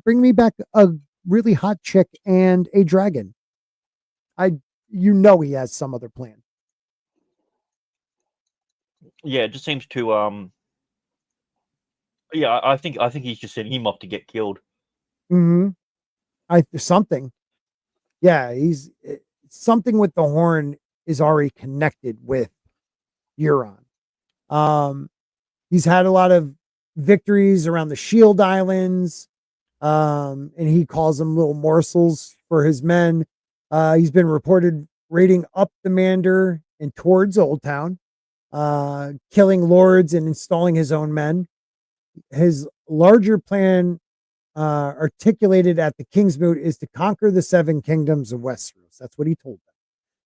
Speaker 1: Bring me back a really hot chick and a dragon. He has some other plan.
Speaker 2: Yeah, it just seems to I think he's just setting him up to get killed.
Speaker 1: Mm-hmm. Something. Yeah, something with the horn is already connected with Euron. He's had a lot of victories around the Shield Islands, and he calls them little morsels for his men. He's been reported raiding up the Mander and towards Old Town, killing lords and installing his own men. His larger plan, articulated at the King's Moot, is to conquer the 7 kingdoms of Westeros. That's what he told them.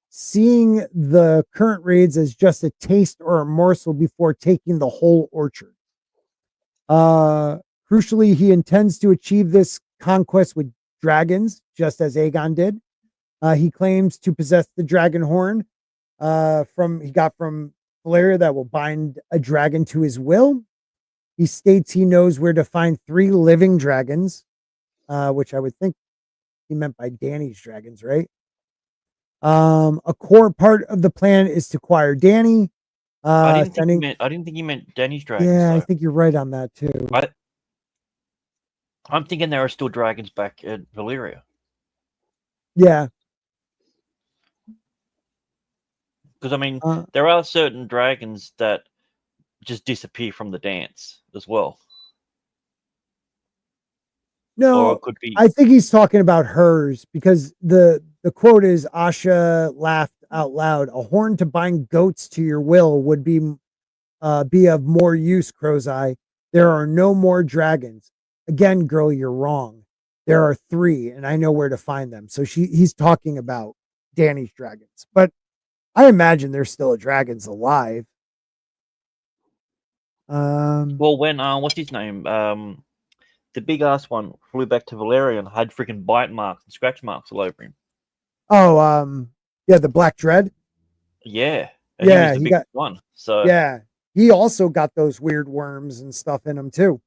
Speaker 1: Seeing the current raids as just a taste or a morsel before taking the whole orchard. Crucially, he intends to achieve this conquest with dragons, just as Aegon did. He claims to possess the dragon horn he got from Valeria that will bind a dragon to his will. He states he knows where to find 3 living dragons, which I would think he meant by Dany's dragons, right? A core part of the plan is to acquire Dany.
Speaker 2: I didn't think you meant Dany's dragons.
Speaker 1: Yeah,
Speaker 2: though.
Speaker 1: I think you're right on that too.
Speaker 2: I'm thinking there are still dragons back at Valyria.
Speaker 1: Yeah.
Speaker 2: Because, I mean, there are certain dragons that just disappear from the dance as well.
Speaker 1: No,
Speaker 2: it could be...
Speaker 1: I think he's talking about hers, because the quote is, Asha laughed out loud. A horn to bind goats to your will would be of more use, Crow's Eye. There are no more dragons. Again, girl, you're wrong. There are 3, and I know where to find them. So he's talking about Dany's dragons. But I imagine there's still dragons alive.
Speaker 2: Well, when what's his name? The big ass one flew back to Valyria and had freaking bite marks and scratch marks all over him.
Speaker 1: Oh, yeah, the Black Dread.
Speaker 2: Yeah,
Speaker 1: yeah,
Speaker 2: he got one. So
Speaker 1: yeah, he also got those weird worms and stuff in him too.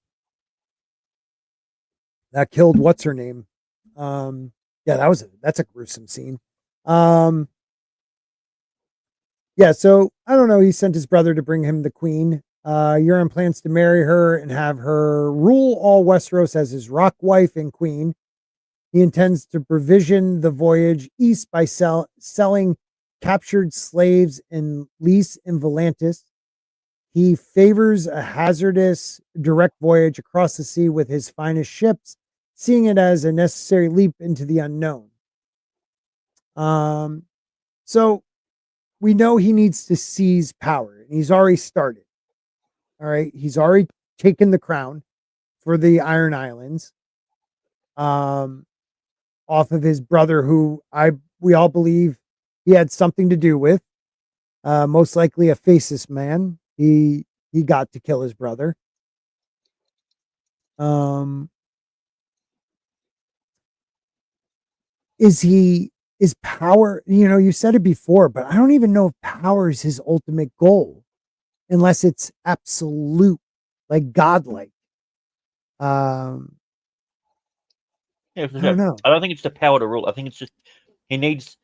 Speaker 1: That killed what's her name. Yeah, that's a gruesome scene. Yeah, so I don't know. He sent his brother to bring him the queen. Euron plans to marry her and have her rule all Westeros as his rock wife and queen. He intends to provision the voyage east by selling captured slaves and lease in Volantis. He favors a hazardous direct voyage across the sea with his finest ships, seeing it as a necessary leap into the unknown. So we know he needs to seize power, and he's already started. All right. He's already taken the crown for the Iron Islands, off of his brother, who we all believe he had something to do with, most likely a faceless man. He got to kill his brother. Is power, you said it before, but I don't even know if power is his ultimate goal, unless it's absolute, like godlike.
Speaker 2: Yeah,
Speaker 1: I don't know.
Speaker 2: I don't think it's the power to rule. I think it's just he needs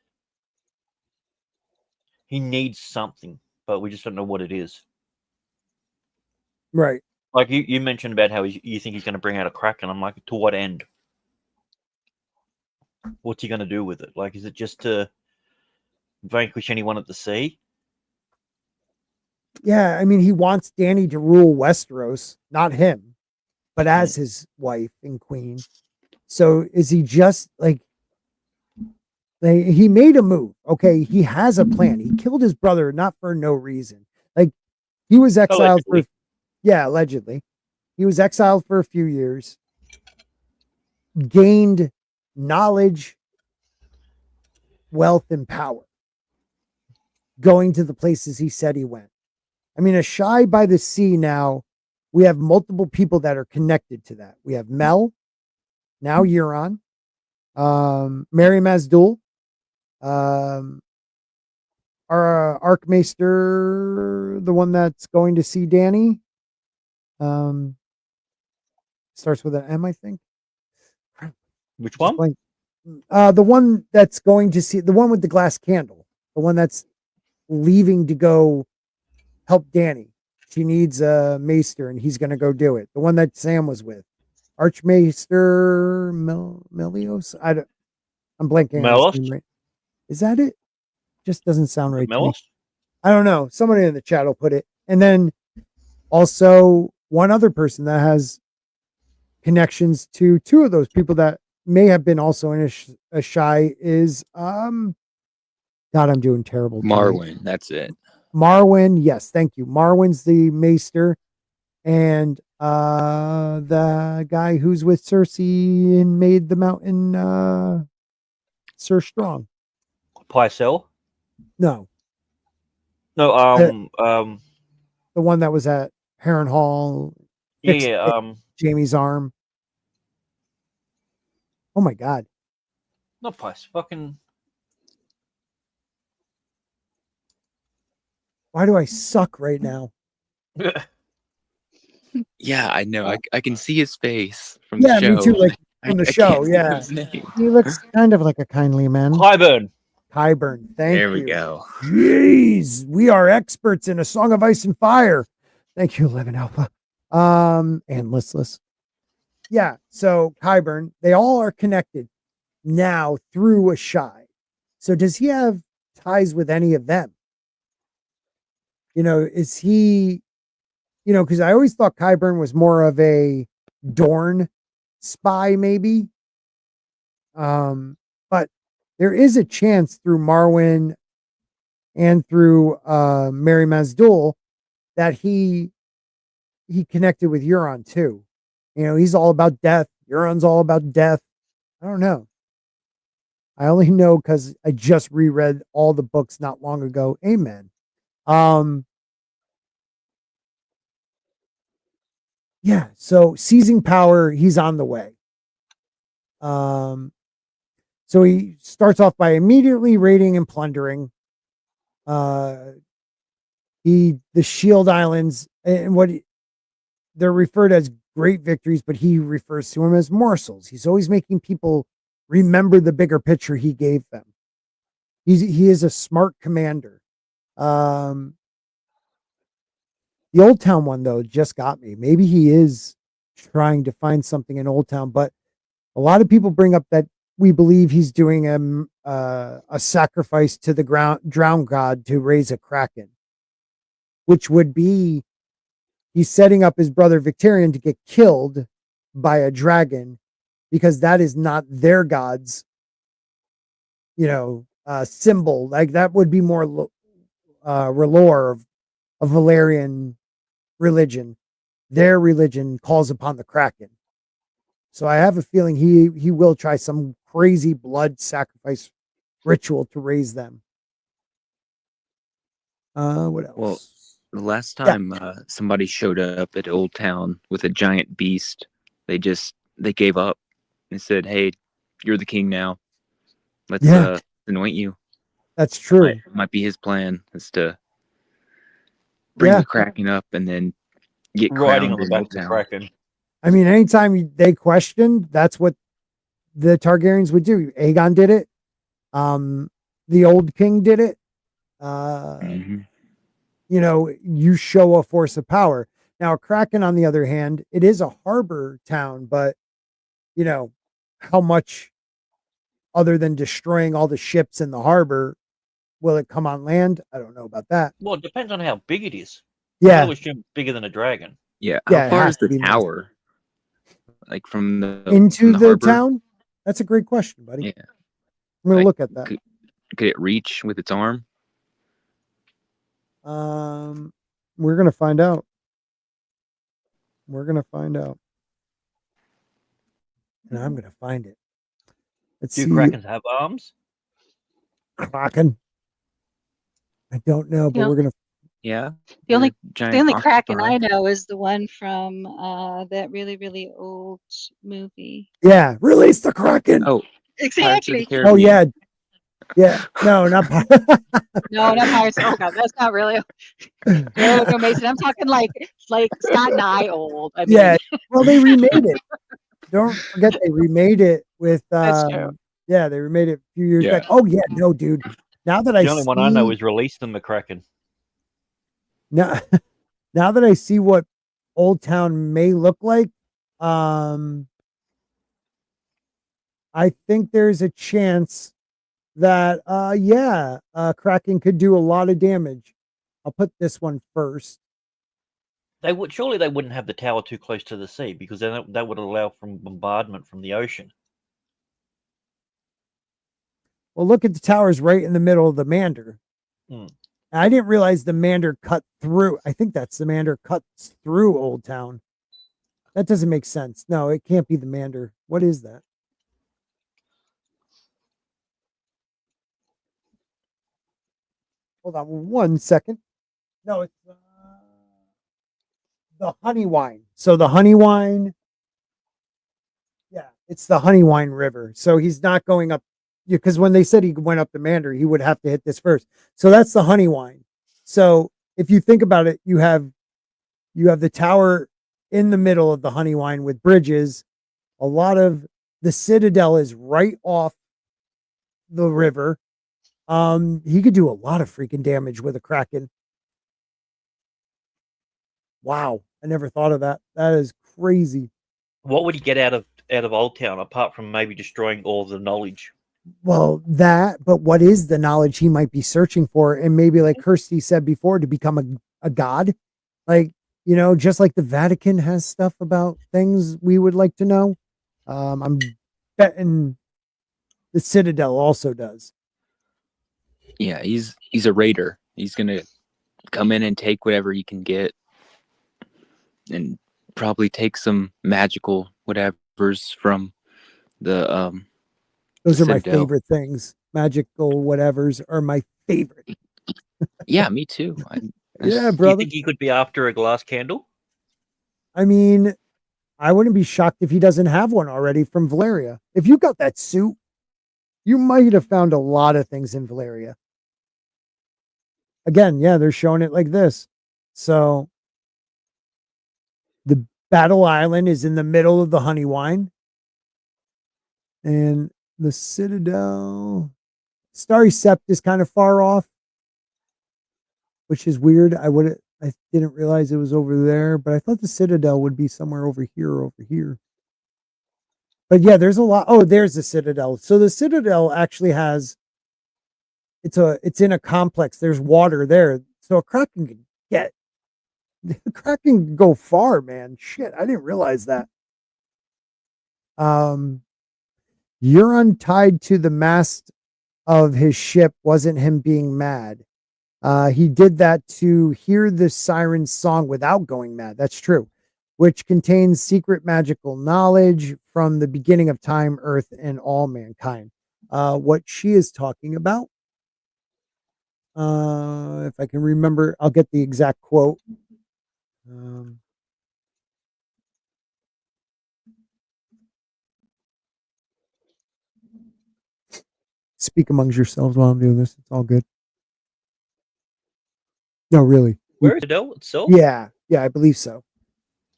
Speaker 2: something, but we just don't know what it is.
Speaker 1: Right.
Speaker 2: Like you mentioned about how you think he's going to bring out a Kraken. I'm like, to what end? What's he going to do with it? Like, is it just to vanquish anyone at the sea?
Speaker 1: Yeah, I mean, he wants Dany to rule Westeros, not him, but as his wife and queen. So is he just like he made a move? Okay, he has a plan. He killed his brother not for no reason. Like, he was exiled allegedly. He was exiled for a few years, gained knowledge, wealth, and power, going to the places he said he went. I mean, a Shy by the Sea now, we have multiple people that are connected to that. We have Mel, now Euron, Mary Mazdul, our Archmaester, the one that's going to see Dany. Starts with an M, I think.
Speaker 2: Which one?
Speaker 1: The one that's going to see, the one with the glass candle, the one that's leaving to go help Dany. She needs a maester, and he's going to go do it. The one that Sam was with, Archmaester Melios. I'm blanking on his name, right? Is that it? Just doesn't sound right to me. I don't know. Somebody in the chat will put it. And then also one other person that has connections to two of those people that may have been also in a shy is God, I'm doing terrible tonight.
Speaker 4: Marwyn, that's it.
Speaker 1: Marwyn, yes, thank you. Marwyn's the maester, and the guy who's with Cersei and made the mountain Sir Strong.
Speaker 2: Pycelle?
Speaker 1: No.
Speaker 2: No,
Speaker 1: the one that was at Harrenhal. Jamie's arm. Oh my God.
Speaker 2: Not Pyce, fucking.
Speaker 1: Why do I suck right now?
Speaker 4: Yeah, I know. I can see his face from the show.
Speaker 1: Me too. Like from the show. Yeah, he looks kind of like a kindly man.
Speaker 2: Qyburn.
Speaker 1: Thank you.
Speaker 4: There we go.
Speaker 1: Jeez, we are experts in A Song of Ice and Fire. Thank you, 11 Alpha. And Listless. Yeah. So Qyburn, they all are connected now through a shy. So does he have ties with any of them? Is he? Because I always thought Qyburn was more of a Dorne spy, maybe. But there is a chance through Marwyn and through Mary Mazdul that he connected with Euron too. He's all about death. Euron's all about death. I don't know. I only know because I just reread all the books not long ago. Amen. Yeah, so seizing power, he's on the way. So he starts off by immediately raiding and plundering. The Shield Islands, and they're referred as great victories, but he refers to them as morsels. He's always making people remember the bigger picture he gave them. He is a smart commander. The Old Town one, though, just got me. Maybe he is trying to find something in Old Town, but a lot of people bring up that we believe he's doing a sacrifice to the drown god to raise a kraken, which would be he's setting up his brother Victarion to get killed by a dragon because that is not their god's, symbol. Like that would be more R'hllor of Valyrian religion. Their religion calls upon the kraken. So I have a feeling he will try some crazy blood sacrifice ritual to raise them. What else?
Speaker 4: Well, the last time somebody showed up at Old Town with a giant beast, they gave up. They said, "Hey, you're the king now. Let's anoint you."
Speaker 1: That's true.
Speaker 4: Might be his plan is to bring the Kraken up and then get
Speaker 2: riding
Speaker 4: crowned
Speaker 2: on the
Speaker 4: in
Speaker 2: back
Speaker 4: Old
Speaker 2: of the
Speaker 4: Town.
Speaker 2: Kraken.
Speaker 1: I mean, anytime they questioned, that's what the Targaryens would do. Aegon did it. The old king did it. You show a force of power. Now, Kraken, on the other hand, it is a harbor town, but how much other than destroying all the ships in the harbor will it come on land? I don't know about that.
Speaker 2: Well, it depends on how big it is.
Speaker 1: Yeah.
Speaker 2: I always assume bigger than a dragon.
Speaker 4: Yeah. How far is the tower? Like from
Speaker 1: into the town? That's a great question, buddy.
Speaker 4: Yeah.
Speaker 1: I'm going to look at that.
Speaker 4: Could it reach with its arm?
Speaker 1: We're going to find out. And I'm going to find it. Let's see.
Speaker 2: Do Krakens have arms?
Speaker 1: Kraken. I don't know, but we're going to.
Speaker 4: Yeah.
Speaker 3: The only Kraken I know is the one from that really, really old movie.
Speaker 1: Yeah, release the Kraken.
Speaker 4: Oh,
Speaker 3: exactly.
Speaker 1: Oh yeah, yeah. No, not
Speaker 3: no, not Pirates. Oh God, that's not really. No, Mason. I'm talking like Scott and I old. I mean.
Speaker 1: Yeah. Well, they remade it. Don't forget they remade it with.
Speaker 3: That's true.
Speaker 1: Yeah, they remade it a few years back. Oh yeah, no, dude. Now that
Speaker 2: the only one I know is Released in the Kraken.
Speaker 1: Now that I see what Old Town may look like, I think there's a chance that Kraken could do a lot of damage. I'll put this one first.
Speaker 2: Surely they wouldn't have the tower too close to the sea, because then that would allow from bombardment from the ocean.
Speaker 1: Well, look at the towers right in the middle of the Mander. I didn't realize the Mander cut through. I think that's the Mander cuts through Old Town. That doesn't make sense. No, it can't be the Mander. What is that? Hold on 1 second. No, it's the Honeywine. So the Honeywine, yeah, it's the Honeywine River. So he's not going up, because when they said he went up the Mander, he would have to hit this first. So that's the Honeywine. So if you think about it, you have the tower in the middle of the Honeywine with bridges. A lot of the Citadel is right off the river. He could do a lot of freaking damage with a Kraken. Wow, I never thought of that. That is crazy.
Speaker 2: What would he get out of Old Town apart from maybe destroying all the knowledge?
Speaker 1: Well, but what is the knowledge he might be searching for? And maybe, like Kirsty said before, to become a god, like, just like the Vatican has stuff about things we would like to know. I'm betting the Citadel also does.
Speaker 4: Yeah, he's a raider. He's gonna come in and take whatever he can get, and probably take some magical whatevers from the
Speaker 1: Those are
Speaker 4: Citadel.
Speaker 1: my favorite things. Magical whatevers are my favorite.
Speaker 4: Yeah, me too.
Speaker 1: Yeah, brother.
Speaker 2: Do you think he could be after a glass candle?
Speaker 1: I mean, I wouldn't be shocked if he doesn't have one already from Valeria. If you got that suit, you might have found a lot of things in Valeria. Again, yeah, they're showing it like this. So the Battle Island is in the middle of the Honeywine. And the Citadel, Starry Sept is kind of far off, which is weird. I didn't realize it was over there, but I thought the Citadel would be somewhere over here or over here. But yeah, there's a lot. Oh, there's the Citadel. So the Citadel actually has, it's in a complex. There's water there. So a Kraken can go far, man. Shit, I didn't realize that. Euron tied to the mast of his ship wasn't him being mad. He did that to hear the siren's song without going mad. That's true. Which contains secret magical knowledge from the beginning of time, earth, and all mankind. What she is talking about, if I can remember, I'll get the exact quote. Speak amongst yourselves while I'm doing this. It's all good. No, really.
Speaker 2: Where is Citadel itself?
Speaker 1: Yeah, I believe so.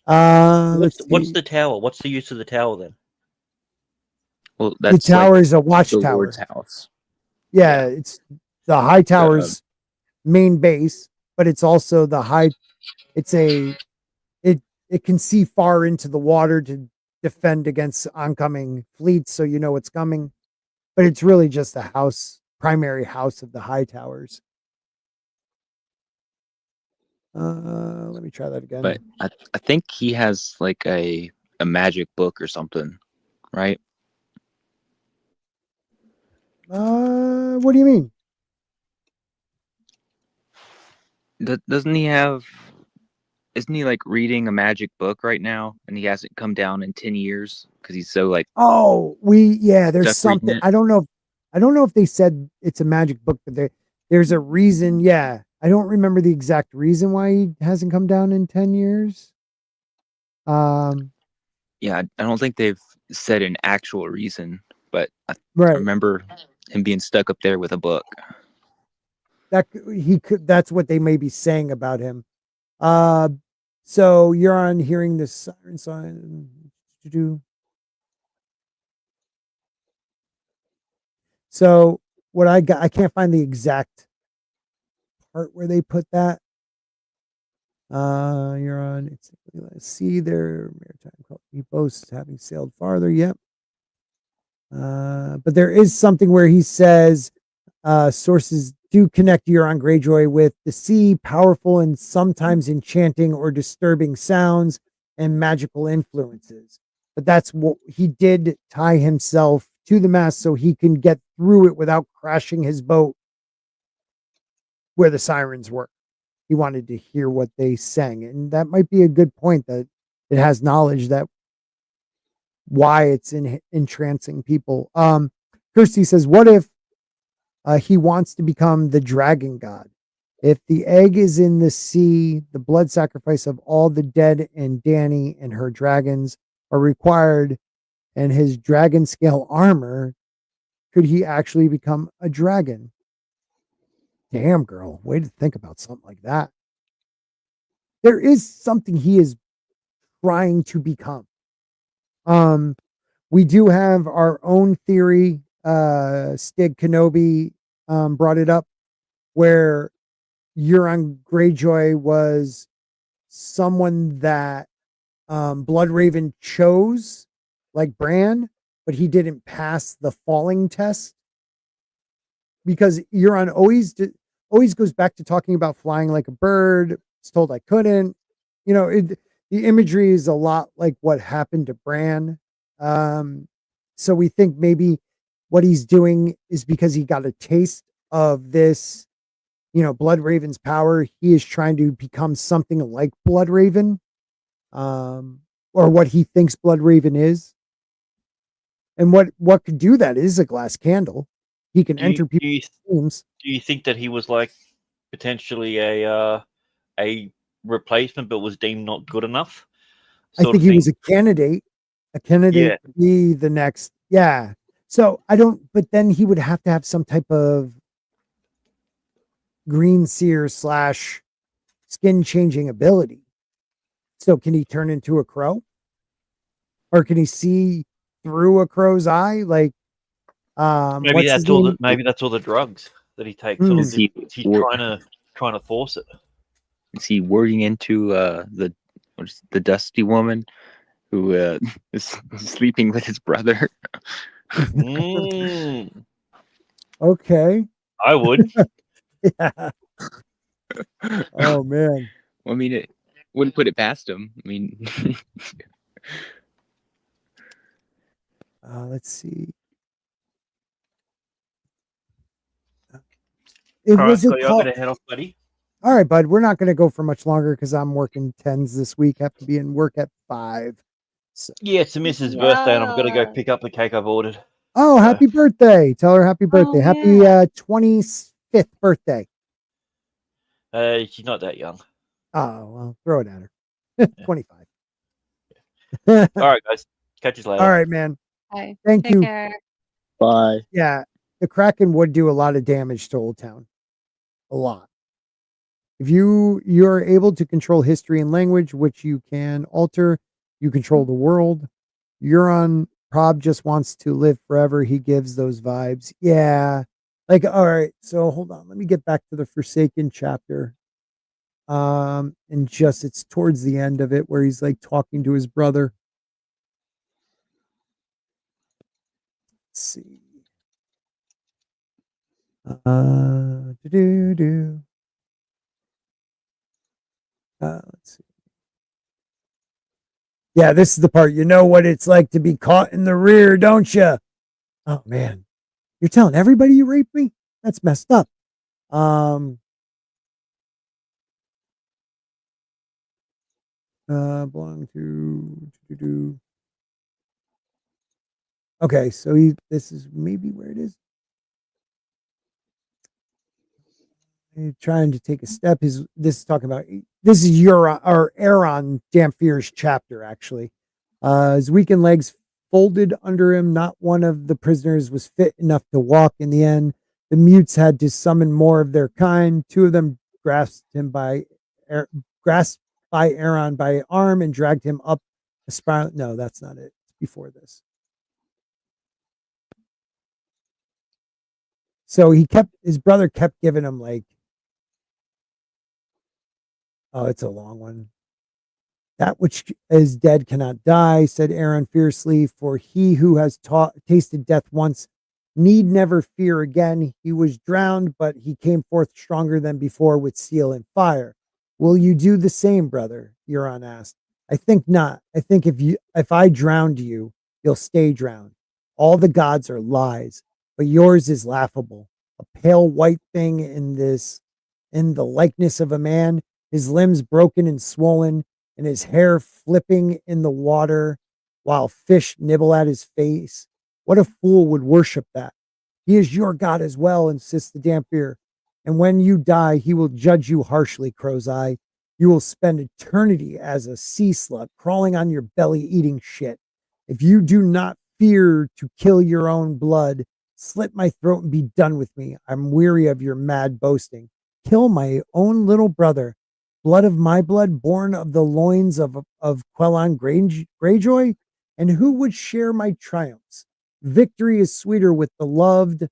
Speaker 2: What's the tower? What's the use of the tower then?
Speaker 4: Well, that's
Speaker 1: the tower is a watchtower.
Speaker 4: The Lord's house.
Speaker 1: Yeah, it's the High Tower's main base, but it's also the high. It can see far into the water to defend against oncoming fleets, so you know it's coming. But it's really just the primary house of the High Towers. Let me try that again.
Speaker 4: But I think he has like a magic book or something, right?
Speaker 1: What do you mean?
Speaker 4: Doesn't he have? Isn't he like reading a magic book right now, and he hasn't come down in 10 years because he's so like.
Speaker 1: Oh, there's something. I don't know if they said it's a magic book, but there's a reason. Yeah, I don't remember the exact reason why he hasn't come down in 10 years.
Speaker 4: Yeah, I don't think they've said an actual reason, but I remember him being stuck up there with a book.
Speaker 1: That's what they may be saying about him. So you're on hearing the siren sign. So what I can't find the exact part where they put that. You're on. Let's see their maritime. He boasts having sailed farther. Yep. But there is something where he says, sources to connect Euron Greyjoy with the sea, powerful and sometimes enchanting or disturbing sounds and magical influences. But that's what he did, tie himself to the mast so he can get through it without crashing his boat where the sirens were. He wanted to hear what they sang. And that might be a good point, that it has knowledge that why it's entrancing people. Kirsty says, what if he wants to become the dragon god? If the egg is in the sea, the blood sacrifice of all the dead and Dany and her dragons are required, and his dragon scale armor, could he actually become a dragon? Damn, girl, way to think about something like that. There is something he is trying to become. We do have our own theory. Stig Kenobi brought it up, where Euron Greyjoy was someone that Bloodraven chose, like Bran, but he didn't pass the falling test, because Euron always goes back to talking about flying like a bird. It's told I couldn't. The imagery is a lot like what happened to Bran. So we think maybe what he's doing is because he got a taste of this, Bloodraven's power. He is trying to become something like Bloodraven, or what he thinks Bloodraven is. And what could do that is a glass candle. He can enter people's rooms.
Speaker 2: Do you think that he was like potentially a replacement, but was deemed not good enough?
Speaker 1: I think he was a candidate to be the next. Yeah. So but then he would have to have some type of green seer / skin changing ability. So can he turn into a crow? Or can he see through a crow's eye? Like,
Speaker 2: maybe that's all the drugs that he takes. He's trying to force it.
Speaker 4: Is he working into the dusty woman who is sleeping with his brother?
Speaker 1: Okay.
Speaker 2: I would.
Speaker 1: Yeah. Oh man.
Speaker 4: Well, I mean, it wouldn't put it past him. I mean,
Speaker 1: let's see.
Speaker 2: All right, so I'm gonna head off, buddy.
Speaker 1: All right, bud. We're not going to go for much longer because I'm working 10s this week. Have to be in work at 5. So.
Speaker 2: Yeah, it's Mrs. birthday, and I'm gonna go pick up the cake I've ordered.
Speaker 1: Oh, happy birthday! Tell her happy birthday. Happy 25th birthday.
Speaker 2: She's not that young.
Speaker 1: Oh well, throw it at her. 25.
Speaker 2: All right, guys. Catch you later.
Speaker 1: All right, man.
Speaker 3: Bye.
Speaker 1: Thank
Speaker 3: Take
Speaker 1: you.
Speaker 3: care.
Speaker 4: bye.
Speaker 1: Yeah, the Kraken would do a lot of damage to Old Town. A lot. If you're able to control history and language, which you can alter, you control the world. Euron Prob just wants to live forever. He gives those vibes. Yeah. Like, all right. So hold on. Let me get back to the Forsaken chapter. And it's towards the end of it where he's like talking to his brother. Let's see. Let's see. Yeah, this is the part. You know what it's like to be caught in the rear, don't you? Oh man, you're telling everybody you raped me? That's messed up. Belong to. Okay, so this is maybe where it is. He's trying to take a step. This is talking about, this is Euron Damphir's chapter, actually. His weakened legs folded under him. Not one of the prisoners was fit enough to walk in the end. The mutes had to summon more of their kind. 2 of them grasped by Euron by arm and dragged him up a spiral. No, that's not it. It's before this. So his brother kept giving him like, oh, it's a long one. That which is dead cannot die, said Aaron fiercely, for he who has tasted death once Need never fear again. He was drowned, but he came forth stronger than before with steel and fire. Will you do the same, brother? Euron asked. I think not. I think if I drowned you, you'll stay drowned. All the gods are lies, but yours is laughable. A pale white thing in the likeness of a man, his limbs broken and swollen, and his hair flipping in the water while fish nibble at his face. What a fool would worship that? He is your God as well, insists the Dampier. And when you die, he will judge you harshly, Crow's Eye. You will spend eternity as a sea slug, crawling on your belly, eating shit. If you do not fear to kill your own blood, slit my throat and be done with me. I'm weary of your mad boasting. Kill my own little brother. Blood of my blood, born of the loins of Quellan Greyjoy? And who would share my triumphs? Victory is sweeter with a loved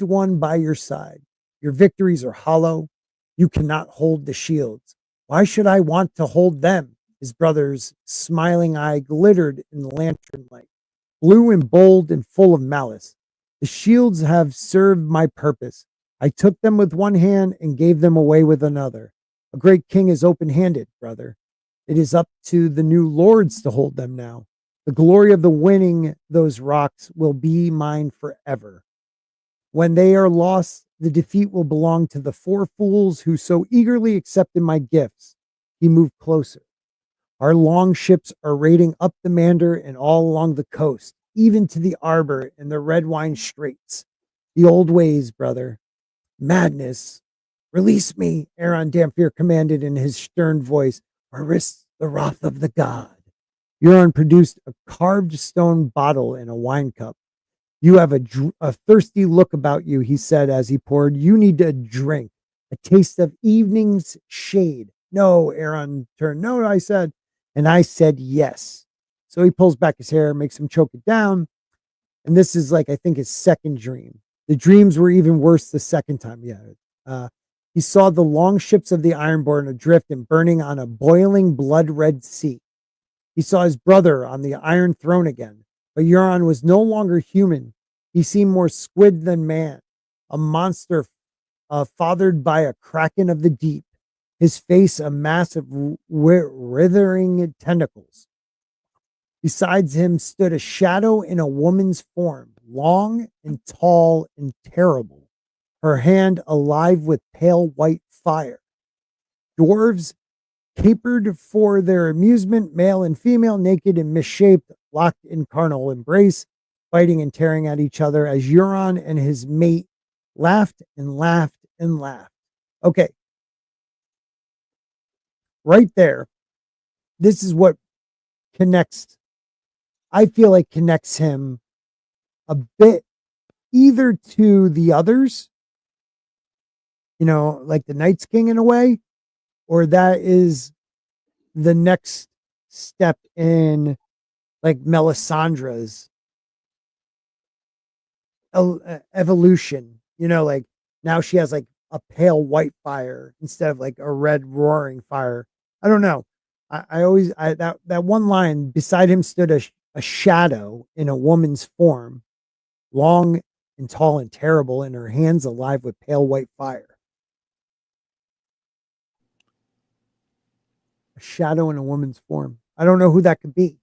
Speaker 1: one by your side. Your victories are hollow. You cannot hold the shields. Why should I want to hold them? His brother's smiling eye glittered in the lantern light, blue and bold and full of malice. The shields have served my purpose. I took them with one hand and gave them away with another. A great king is open-handed, brother. It is up to the new lords to hold them now. The glory of the winning those rocks will be mine forever. When they are lost, the defeat will belong to the four fools who so eagerly accepted my gifts. He moved closer. Our long ships are raiding up the Mander and all along the coast, even to the Arbor and the Red Wine Straits. The old ways, brother. Madness. Release me, Euron Dampier commanded in his stern voice, or risk the wrath of the god. Euron produced a carved stone bottle and a wine cup. You have a thirsty look about you, he said as he poured. You need a drink, a taste of evening's shade. No, Euron turned. No, I said. And I said yes. So he pulls back his hair, makes him choke it down. And this is like, I think, his second dream. The dreams were even worse the second time. Yeah. He saw the long ships of the Ironborn adrift and burning on a boiling blood-red sea. He saw his brother on the Iron Throne again, but Euron was no longer human. He seemed more squid than man, a monster fathered by a kraken of the deep, his face a mass of writhing tentacles. Besides him stood a shadow in a woman's form, long and tall and terrible, her hand alive with pale white fire. Dwarves capered for their amusement, male and female, naked and misshapen, locked in carnal embrace, fighting and tearing at each other as Euron and his mate laughed and laughed and laughed. Okay. Right there. This is what connects, I feel like connects him a bit either to the others, like the Night's King in a way, or that is the next step in like Melisandre's evolution, like now she has like a pale white fire instead of like a red roaring fire. I don't know. That one line, beside him stood a shadow in a woman's form, long and tall and terrible, and her hands alive with pale white fire. A shadow in a woman's form. I don't know who that could be.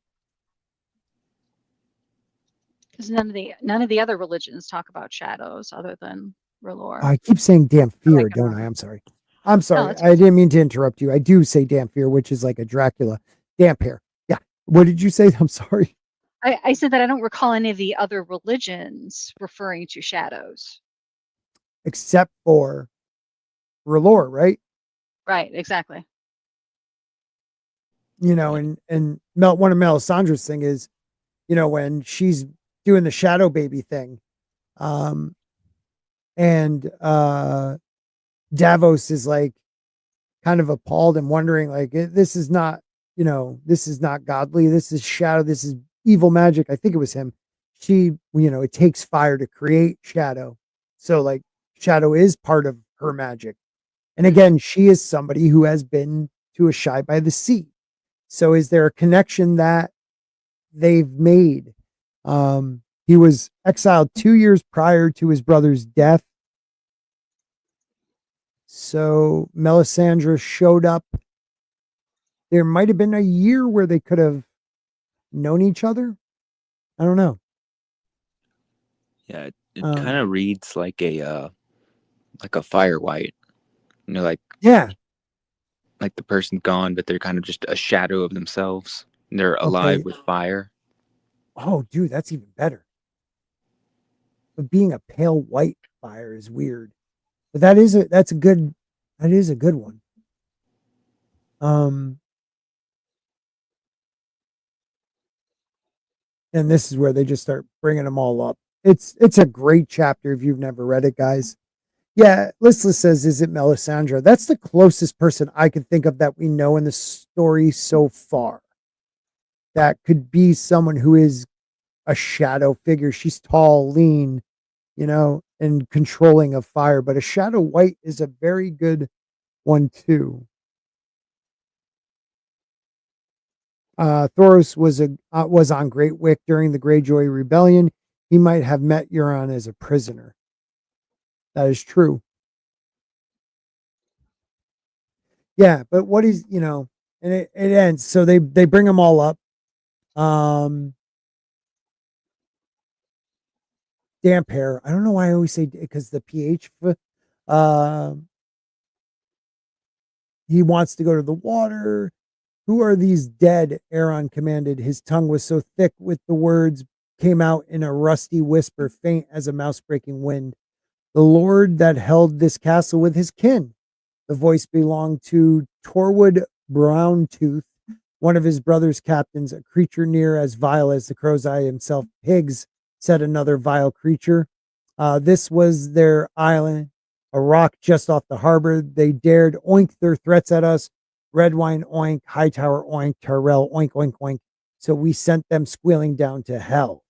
Speaker 3: Because none of the other religions talk about shadows other than R'hllor.
Speaker 1: I keep saying damn fear, don't I? I'm sorry. I'm sorry. I didn't mean to interrupt you. I do say damn fear, which is like a Dracula. Dampier. Yeah. What did you say? I'm sorry.
Speaker 3: I said that I don't recall any of the other religions referring to shadows.
Speaker 1: Except for R'hllor, right?
Speaker 3: Right, exactly.
Speaker 1: And one of Melisandre's thing is, when she's doing the shadow baby thing, and Davos is like kind of appalled and wondering, like, this is not godly. This is shadow. This is evil magic. I think it was him. She, it takes fire to create shadow. So like shadow is part of her magic. And again, she is somebody who has been to a Shy by the Sea. So is there a connection that they've made? He was exiled 2 years prior to his brother's death. So Melisandre showed up. There might have been a year where they could have known each other. I don't know.
Speaker 4: Yeah, it kind of reads like a fire white. You know, like the person's gone, but they're kind of just a shadow of themselves. And they're alive with fire.
Speaker 1: Oh, dude, that's even better. But being a pale white fire is weird. But that is a good one. And this is where they just start bringing them all up. It's a great chapter if you've never read it, guys. Yeah, Listless says, is it Melisandre? That's the closest person I could think of that we know in the story so far. That could be someone who is a shadow figure. She's tall, lean, and controlling of fire. But a shadow white is a very good one too. Thoros was on Great Wick during the Greyjoy rebellion. He might have met Euron as a prisoner. That is true. Yeah, but what is, and it ends. So they bring them all up. Damp hair. I don't know why I always say, because the pH. He wants to go to the water. Who are these dead? Euron commanded. His tongue was so thick with the words came out in a rusty whisper, faint as a mouse breaking wind. The lord that held this castle with his kin. The voice belonged to Torwood Browntooth, one of his brother's captains, a creature near as vile as the crow's eye himself. Pigs, said another vile creature. This was their island, a rock just off the harbor. They dared oink their threats at us. Redwine oink, Hightower oink, Tyrell oink, oink, oink. So we sent them squealing down to hell.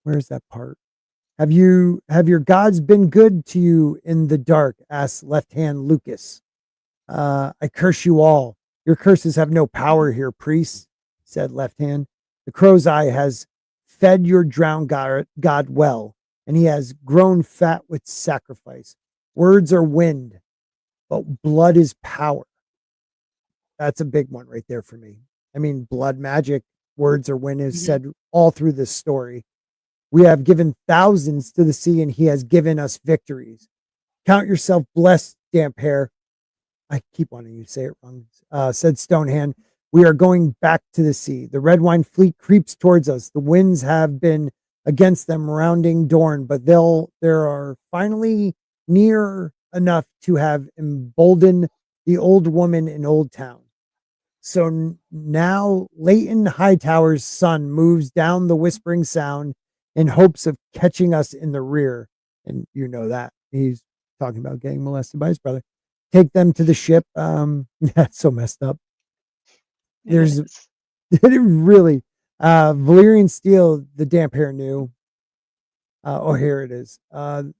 Speaker 1: Where's that part? Have your gods been good to you in the dark? Asked Left Hand Lucas. I curse you all. Your curses have no power here, priest, said Left Hand. The crow's eye has fed your drowned god well, and he has grown fat with sacrifice. Words are wind, but blood is power. That's a big one right there for me. I mean, blood magic, words are wind is said all through this story. We have given thousands to the sea, and he has given us victories. Count yourself blessed, Damp Hair. I keep wanting you to say it wrong, said Stonehand. We are going back to the sea. The red wine fleet creeps towards us. The winds have been against them rounding Dorne, but they are finally near enough to have emboldened the old woman in Old Town. So now Leighton Hightower's son moves down the Whispering Sound in hopes of catching us in the rear. And you know that. He's talking about getting molested by his brother. Take them to the ship. That's so messed up. It really, Valyrian steel, the Damp Hair knew. Here it is. Euron's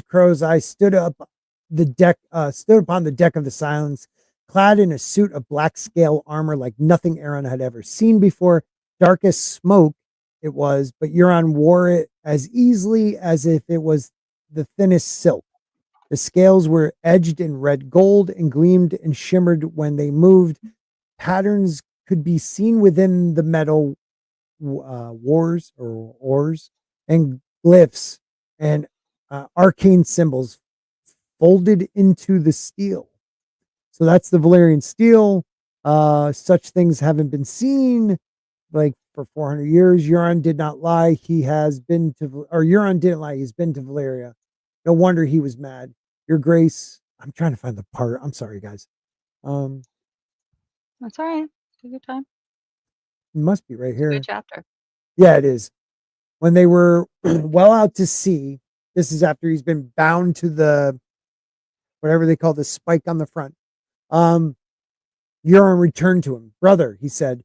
Speaker 1: crow's eye stood upon the deck of the Silence, clad in a suit of black scale armor like nothing Euron had ever seen before. Dark as smoke it was, but Euron wore it as easily as if it was the thinnest silk. The scales were edged in red gold and gleamed and shimmered when they moved. Patterns could be seen within the metal oars and glyphs and arcane symbols folded into the steel. So that's the Valyrian steel. Such things haven't been seen like for 400 years. Euron did not lie. Euron didn't lie. He's been to Valyria. No wonder he was mad. Your Grace. I'm trying to find the part. I'm sorry, guys.
Speaker 3: That's all right. Take your time.
Speaker 1: It must be right here.
Speaker 3: Good chapter.
Speaker 1: Yeah, it is. When they were well out to sea, this is after he's been bound to the whatever they call the spike on the front. Euron returned to him. Brother, he said,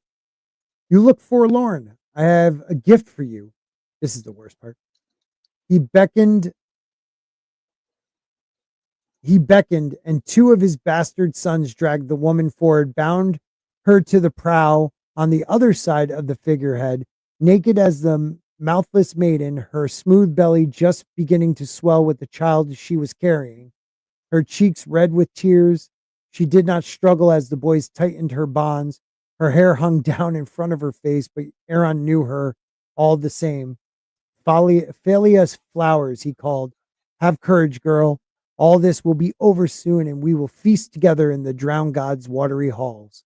Speaker 1: you look forlorn. I have a gift for you. This is the worst part. He beckoned, and two of his bastard sons dragged the woman forward, bound her to the prow on the other side of the figurehead, naked as the mouthless maiden, her smooth belly just beginning to swell with the child she was carrying. Her cheeks red with tears. She did not struggle as the boys tightened her bonds. Her hair hung down in front of her face, but Euron knew her all the same. Phalia's flowers, he called. Have courage, girl. All this will be over soon, and we will feast together in the drowned god's watery halls.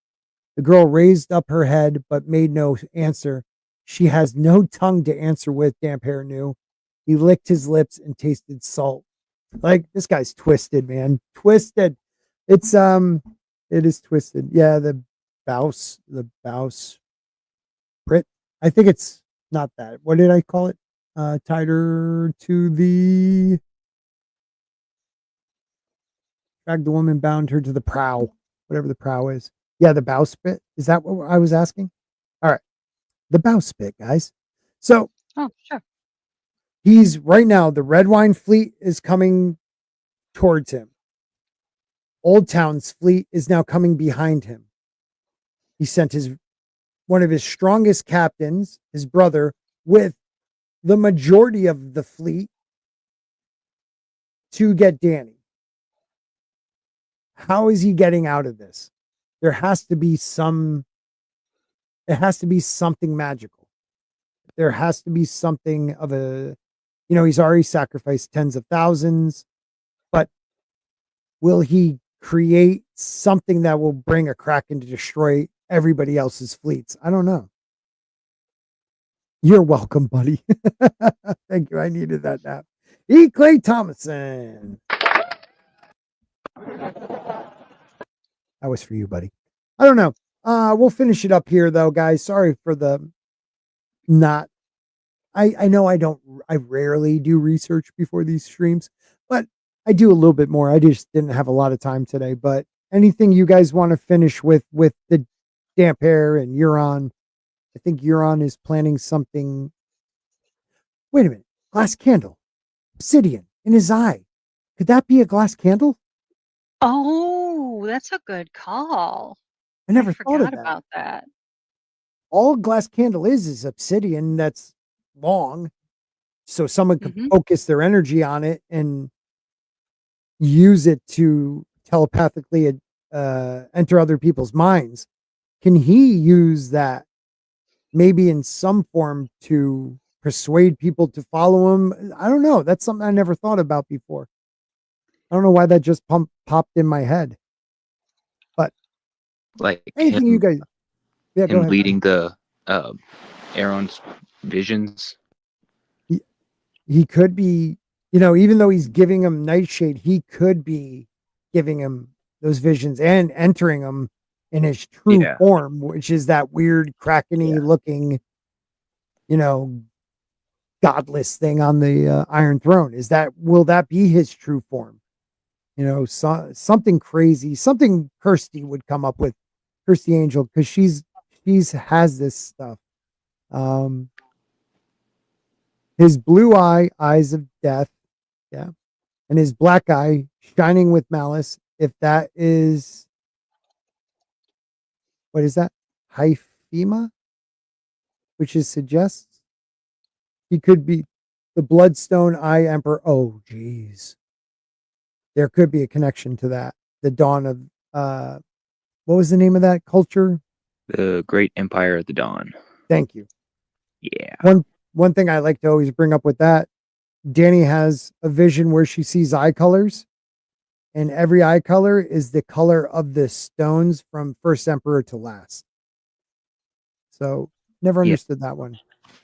Speaker 1: The girl raised up her head, but made no answer. She has no tongue to answer with, Damphair knew. He licked his lips and tasted salt. Like, this guy's twisted, man. Twisted. It is twisted. Yeah, the bowsprit. I think it's not that. What did I call it? Tied her to the... Dragged the woman, bound her to the prow. Whatever the prow is. Yeah, the bowsprit. Is that what I was asking? All right. The bowsprit, guys. So...
Speaker 3: Oh, sure.
Speaker 1: He's right now, the Red Wine fleet is coming towards him. Old Town's fleet is now coming behind him. He sent one of his strongest captains, his brother, with the majority of the fleet to get Dany. How is he getting out of this? It has to be something magical. There has to be something of a, he's already sacrificed tens of thousands, but will he create something that will bring a Kraken to destroy everybody else's fleets? I don't know. You're welcome, buddy. Thank you. I needed that nap. E. Clay Thomason. That was for you, buddy. I don't know. We'll finish it up here, though, guys. Sorry for the not. I know I rarely do research before these streams, but I do a little bit more. I just didn't have a lot of time today. But anything you guys want to finish with the Damphair and Euron? I think Euron is planning something. Wait a minute. Glass candle. Obsidian in his eye. Could that be a glass candle?
Speaker 3: Oh, that's a good call.
Speaker 1: I never thought
Speaker 3: forgot about that.
Speaker 1: All glass candle is obsidian that's long. So someone could focus their energy on it and use it to telepathically enter other people's minds. Can he use that maybe in some form to persuade people to follow him? I don't know. That's something I never thought about before. I don't know why that just popped in my head. But
Speaker 4: like
Speaker 1: anything you guys,
Speaker 4: go
Speaker 1: ahead.
Speaker 4: Leading the Aaron's visions.
Speaker 1: He could be, even though he's giving him Nightshade, he could be giving him those visions and entering them in his true form, which is that weird Kraken-y looking, godless thing on the Iron Throne. Will that be his true form? Something crazy, something Kirsty would come up with, Kirsty Angel, because she's has this stuff. His blue eyes of death, and his black eye shining with malice. If that is, what is that? Hyphema, which suggests he could be the Bloodstone Eye Emperor. Oh, geez. There could be a connection to that. The dawn of, what was the name of that culture?
Speaker 4: The Great Empire of the Dawn.
Speaker 1: Thank you.
Speaker 4: Yeah.
Speaker 1: One thing I like to always bring up with that, Dany has a vision where she sees eye colors, and every eye color is the color of the stones from first emperor to last. So never understood that one.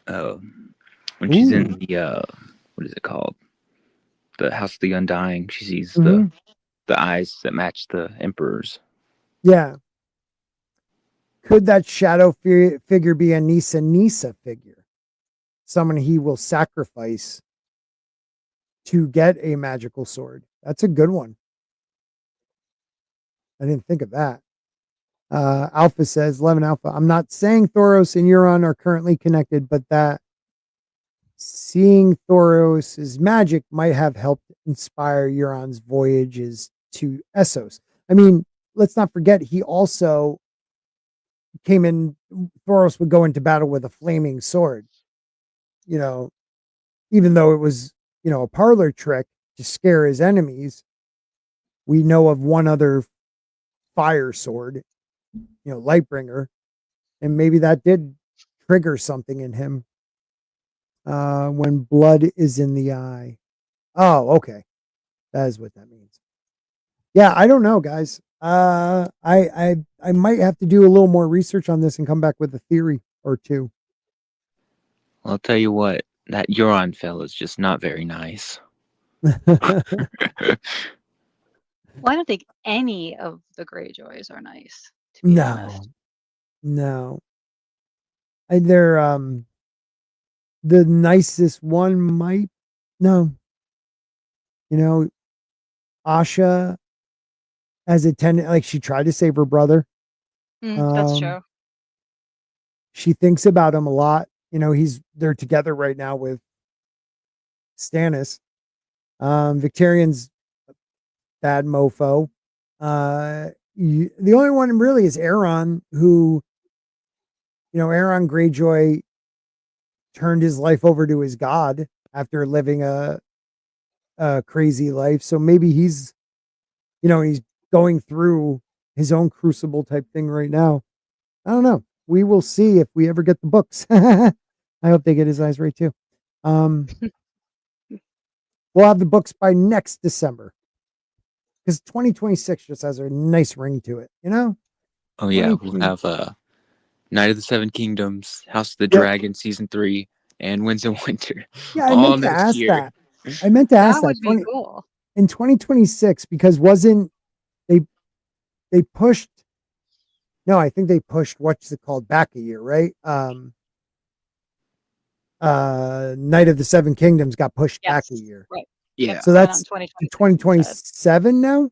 Speaker 4: When she's in the what is it called? The House of the Undying, she sees the eyes that match the emperor's.
Speaker 1: Yeah. Could that shadow figure be a Nisa figure? Someone he will sacrifice to get a magical sword. That's a good one. I didn't think of that. Alpha says, 11 Alpha, I'm not saying Thoros and Euron are currently connected, but that seeing Thoros' magic might have helped inspire Euron's voyages to Essos. I mean, let's not forget, he also came in, Thoros would go into battle with a flaming sword. You know, even though it was, a parlor trick to scare his enemies, we know of one other fire sword, Lightbringer, and maybe that did trigger something in him. When blood is in the eye. Oh, okay. That is what that means. Yeah, I don't know, guys. I might have to do a little more research on this and come back with a theory or two.
Speaker 4: I'll tell you what, that Euron fella is just not very nice.
Speaker 3: Well, I don't think any of the Greyjoys are nice, to be honest.
Speaker 1: No. They're the nicest one might Asha has a tendency, like she tried to save her brother.
Speaker 3: That's true.
Speaker 1: She thinks about him a lot. They're together right now with Stannis. Victorian's bad mofo. The only one really is Euron, who, Euron Greyjoy turned his life over to his god after living a crazy life. So maybe he's going through his own crucible type thing right now. I don't know. We will see if we ever get the books. I hope they get his eyes right too. We'll have the books by next December, because 2026 just has a nice ring to it,
Speaker 4: Oh yeah, we'll have Night of the Seven Kingdoms, House of the Dragon season 3, and Winds of Winter.
Speaker 1: Yeah, I meant to ask that. I meant to ask that.
Speaker 3: Would be cool.
Speaker 1: In 2026, because wasn't they pushed? No, I think they pushed what's it called back a year, right? Night of the Seven Kingdoms got pushed back a year.
Speaker 3: Right.
Speaker 4: Yeah.
Speaker 1: So that's 2027 now?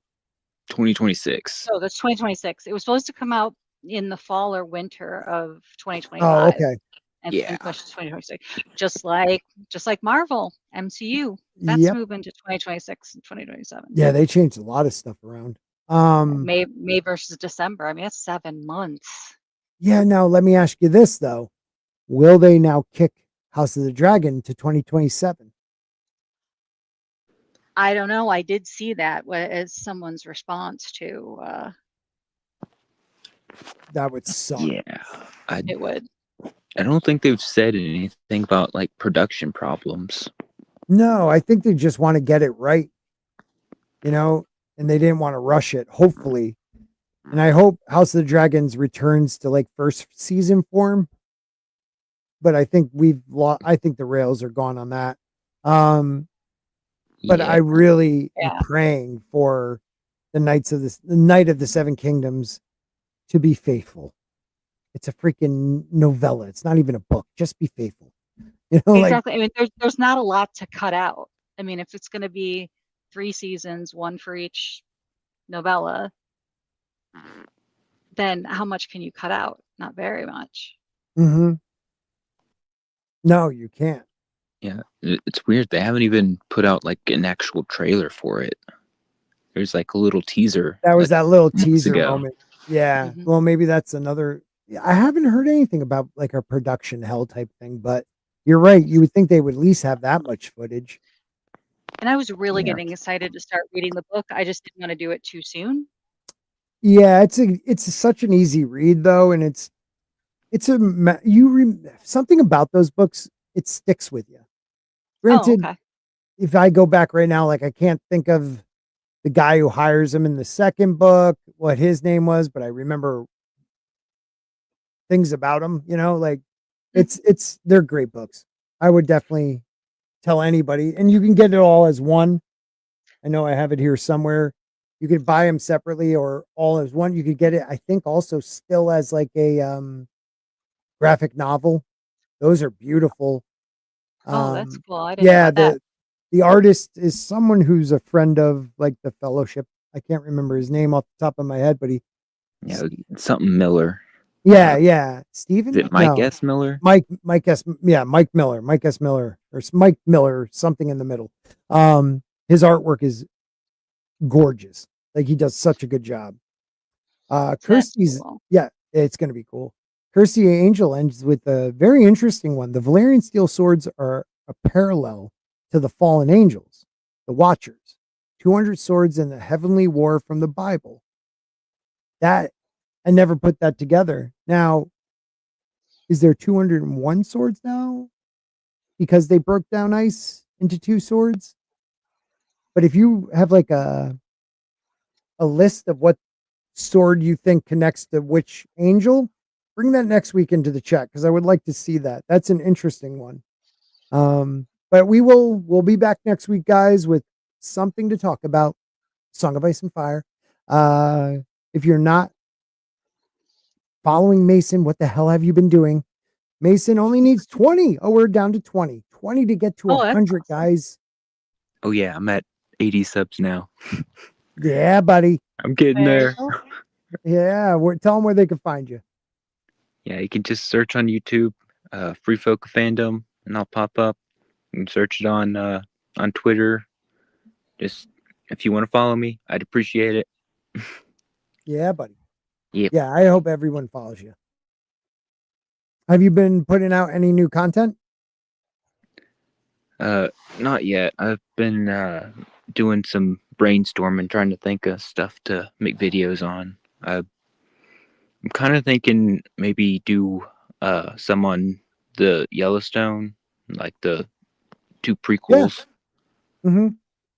Speaker 4: 2026.
Speaker 3: So that's 2026. It was supposed to come out in the fall or winter of 2025.
Speaker 1: Oh, okay.
Speaker 3: And then pushed to 2026. Just like Marvel, MCU. That's moving to 2026 and 2027.
Speaker 1: Yeah, they changed a lot of stuff around.
Speaker 3: May versus December. I mean, that's 7 months.
Speaker 1: Yeah, now let me ask you this though. Will they now kick House of the Dragon to 2027?
Speaker 3: I don't know. I did see that as someone's response to
Speaker 1: that would suck.
Speaker 4: Yeah.
Speaker 3: It would.
Speaker 4: I don't think they've said anything about like production problems.
Speaker 1: No, I think they just want to get it right. And they didn't want to rush it, hopefully. And I hope House of the Dragons returns to like first season form. But I think I think the rails are gone on that. But I really am praying for the Night of the Seven Kingdoms to be faithful. It's a freaking novella. It's not even a book. Just be faithful.
Speaker 3: Exactly. I mean, there's not a lot to cut out. I mean, if it's going to be 3 seasons, 1 for each novella, then how much can you cut out? Not very much.
Speaker 1: Mm-hmm. No, you can't.
Speaker 4: Yeah, it's weird. They haven't even put out like an actual trailer for it. There's like a little teaser.
Speaker 1: That was that little teaser
Speaker 4: ago.
Speaker 1: moment. Yeah. Mm-hmm. Well, maybe that's another. I haven't heard anything about like a production hell type thing, but you're right. You would think they would at least have that much footage.
Speaker 3: And I was really getting excited to start reading the book. I just didn't want to do it too soon.
Speaker 1: Yeah, it's such an easy read though, and something about those books, it sticks with you. Granted, if I go back right now, like I can't think of the guy who hires him in the second book, what his name was, but I remember things about him, like they're great books. I would definitely tell anybody, and you can get it all as one. I know I have it here somewhere. You could buy them separately or all as one. You could get it, I think, also still as like a graphic novel. Those are beautiful.
Speaker 3: Oh, that's cool. I didn't know about that.
Speaker 1: The artist is someone who's a friend of like the Fellowship. I can't remember his name off the top of my head, but
Speaker 4: something Miller.
Speaker 1: Yeah. Steven?
Speaker 4: Is it Mike S. Miller?
Speaker 1: Mike S. Yeah, Mike Miller. Mike S. Miller. Or Mike Miller, something in the middle. His artwork is gorgeous. Like he does such a good job. Kirsty's It's going to be cool. Kirsty Angel ends with a very interesting one. The Valyrian steel swords are a parallel to the fallen angels, the Watchers, 200 swords in the heavenly war from the Bible. That I never put that together. Now, is there 201 swords now? Because they broke down ice into 2 swords. But if you have like a list of what sword you think connects to which angel, bring that next week into the chat because I would like to see that. That's an interesting one. But we'll be back next week, guys, with something to talk about. Song of Ice and Fire. If you're not following Mason, what the hell have you been doing? Mason only needs 20. Oh, we're down to 20. 20 to get to 100, awesome. Guys.
Speaker 4: Oh, yeah. I'm at 80 subs now.
Speaker 1: Yeah, buddy.
Speaker 4: I'm getting there.
Speaker 1: Yeah. Tell them where they can find you.
Speaker 4: Yeah, you can just search on YouTube, Free Folk Fandom, and I'll pop up. You can search it on Twitter. Just if you want to follow me, I'd appreciate it.
Speaker 1: Yeah, buddy.
Speaker 4: Yep.
Speaker 1: Yeah, I hope everyone follows you. Have you been putting out any new content?
Speaker 4: Not yet. I've been doing some brainstorming, trying to think of stuff to make videos on. I'm kind of thinking maybe do some on the Yellowstone, like the 2 prequels.
Speaker 1: Yeah. Mm-hmm.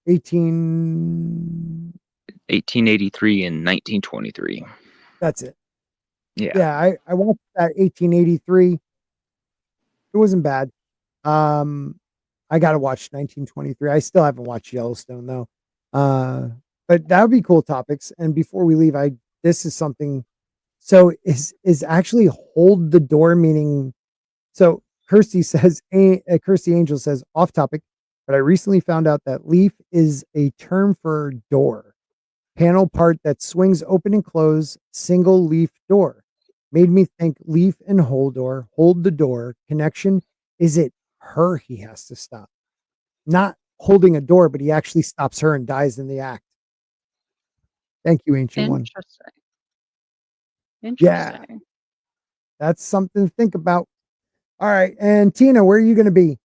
Speaker 4: 1883 and 1923.
Speaker 1: That's it.
Speaker 4: Yeah.
Speaker 1: Yeah, I watched that 1883. It wasn't bad. I got to watch 1923. I still haven't watched Yellowstone though. But that would be cool topics. And before we leave, this is something. So is actually hold the door meaning. So Kirsty Angel says off topic, but I recently found out that leaf is a term for door. Panel part that swings open and close, single leaf door. Made me think leaf and hold the door connection. Is it her he has to stop? Not holding a door, but he actually stops her and dies in the act. Thank you, Ancient One.
Speaker 3: Interesting.
Speaker 1: Yeah. That's something to think about. All right. And Tina, where are you going to be?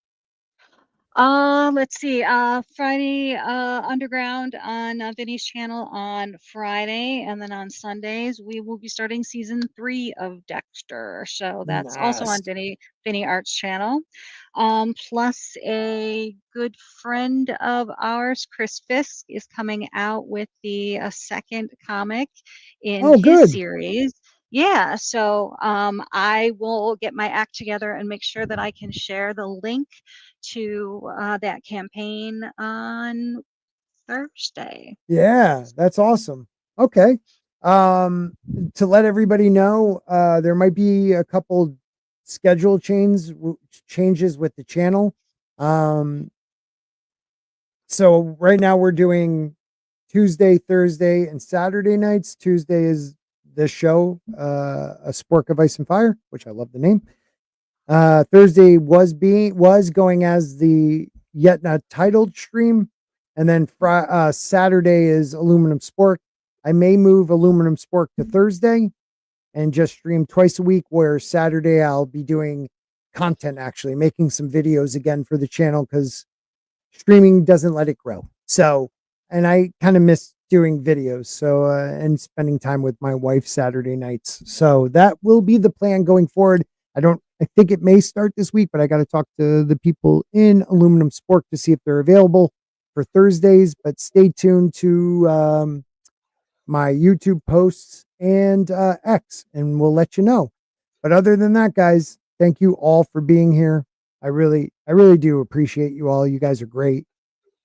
Speaker 3: Let's see. Friday, Underground on Vinny's channel on Friday, and then on Sundays we will be starting season 3 of Dexter. So that's also on Vinny Art's channel. Plus a good friend of ours, Chris Fisk, is coming out with the second comic in his series. Yeah, so I will get my act together and make sure that I can share the link to that campaign on Thursday.
Speaker 1: Yeah, that's awesome. Okay. To let everybody know, there might be a couple schedule changes with the channel. So right now we're doing Tuesday, Thursday, and Saturday nights. Tuesday is this show, A Spork of Ice and Fire, which I love the name. Thursday was going as the yet not titled stream, and then Saturday is Aluminum Spork. I may move Aluminum Spork to Thursday and just stream twice a week, where Saturday I'll be doing content, actually making some videos again for the channel because streaming doesn't let it grow. So, and I kind of miss doing videos. So, and spending time with my wife Saturday nights. So that will be the plan going forward. I think it may start this week, but I got to talk to the people in Aluminum Spork to see if they're available for Thursdays, but stay tuned to, my YouTube posts and, X, and we'll let you know. But other than that, guys, thank you all for being here. I really do appreciate you all. You guys are great.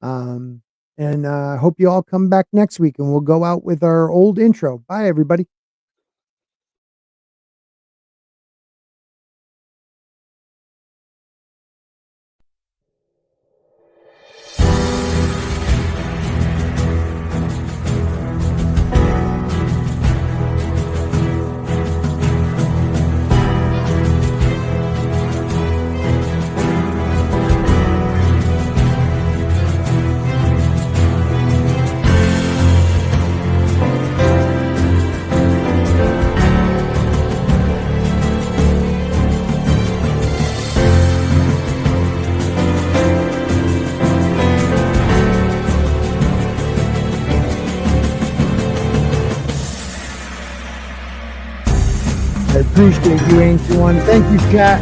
Speaker 1: And hope you all come back next week and we'll go out with our old intro. Bye, everybody. appreciate you, Ancient One. Thank you, chat,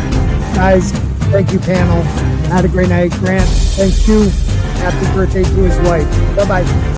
Speaker 1: guys. Thank you, panel. Had a great night. Grant, thank you. Happy birthday to his wife. Bye-bye.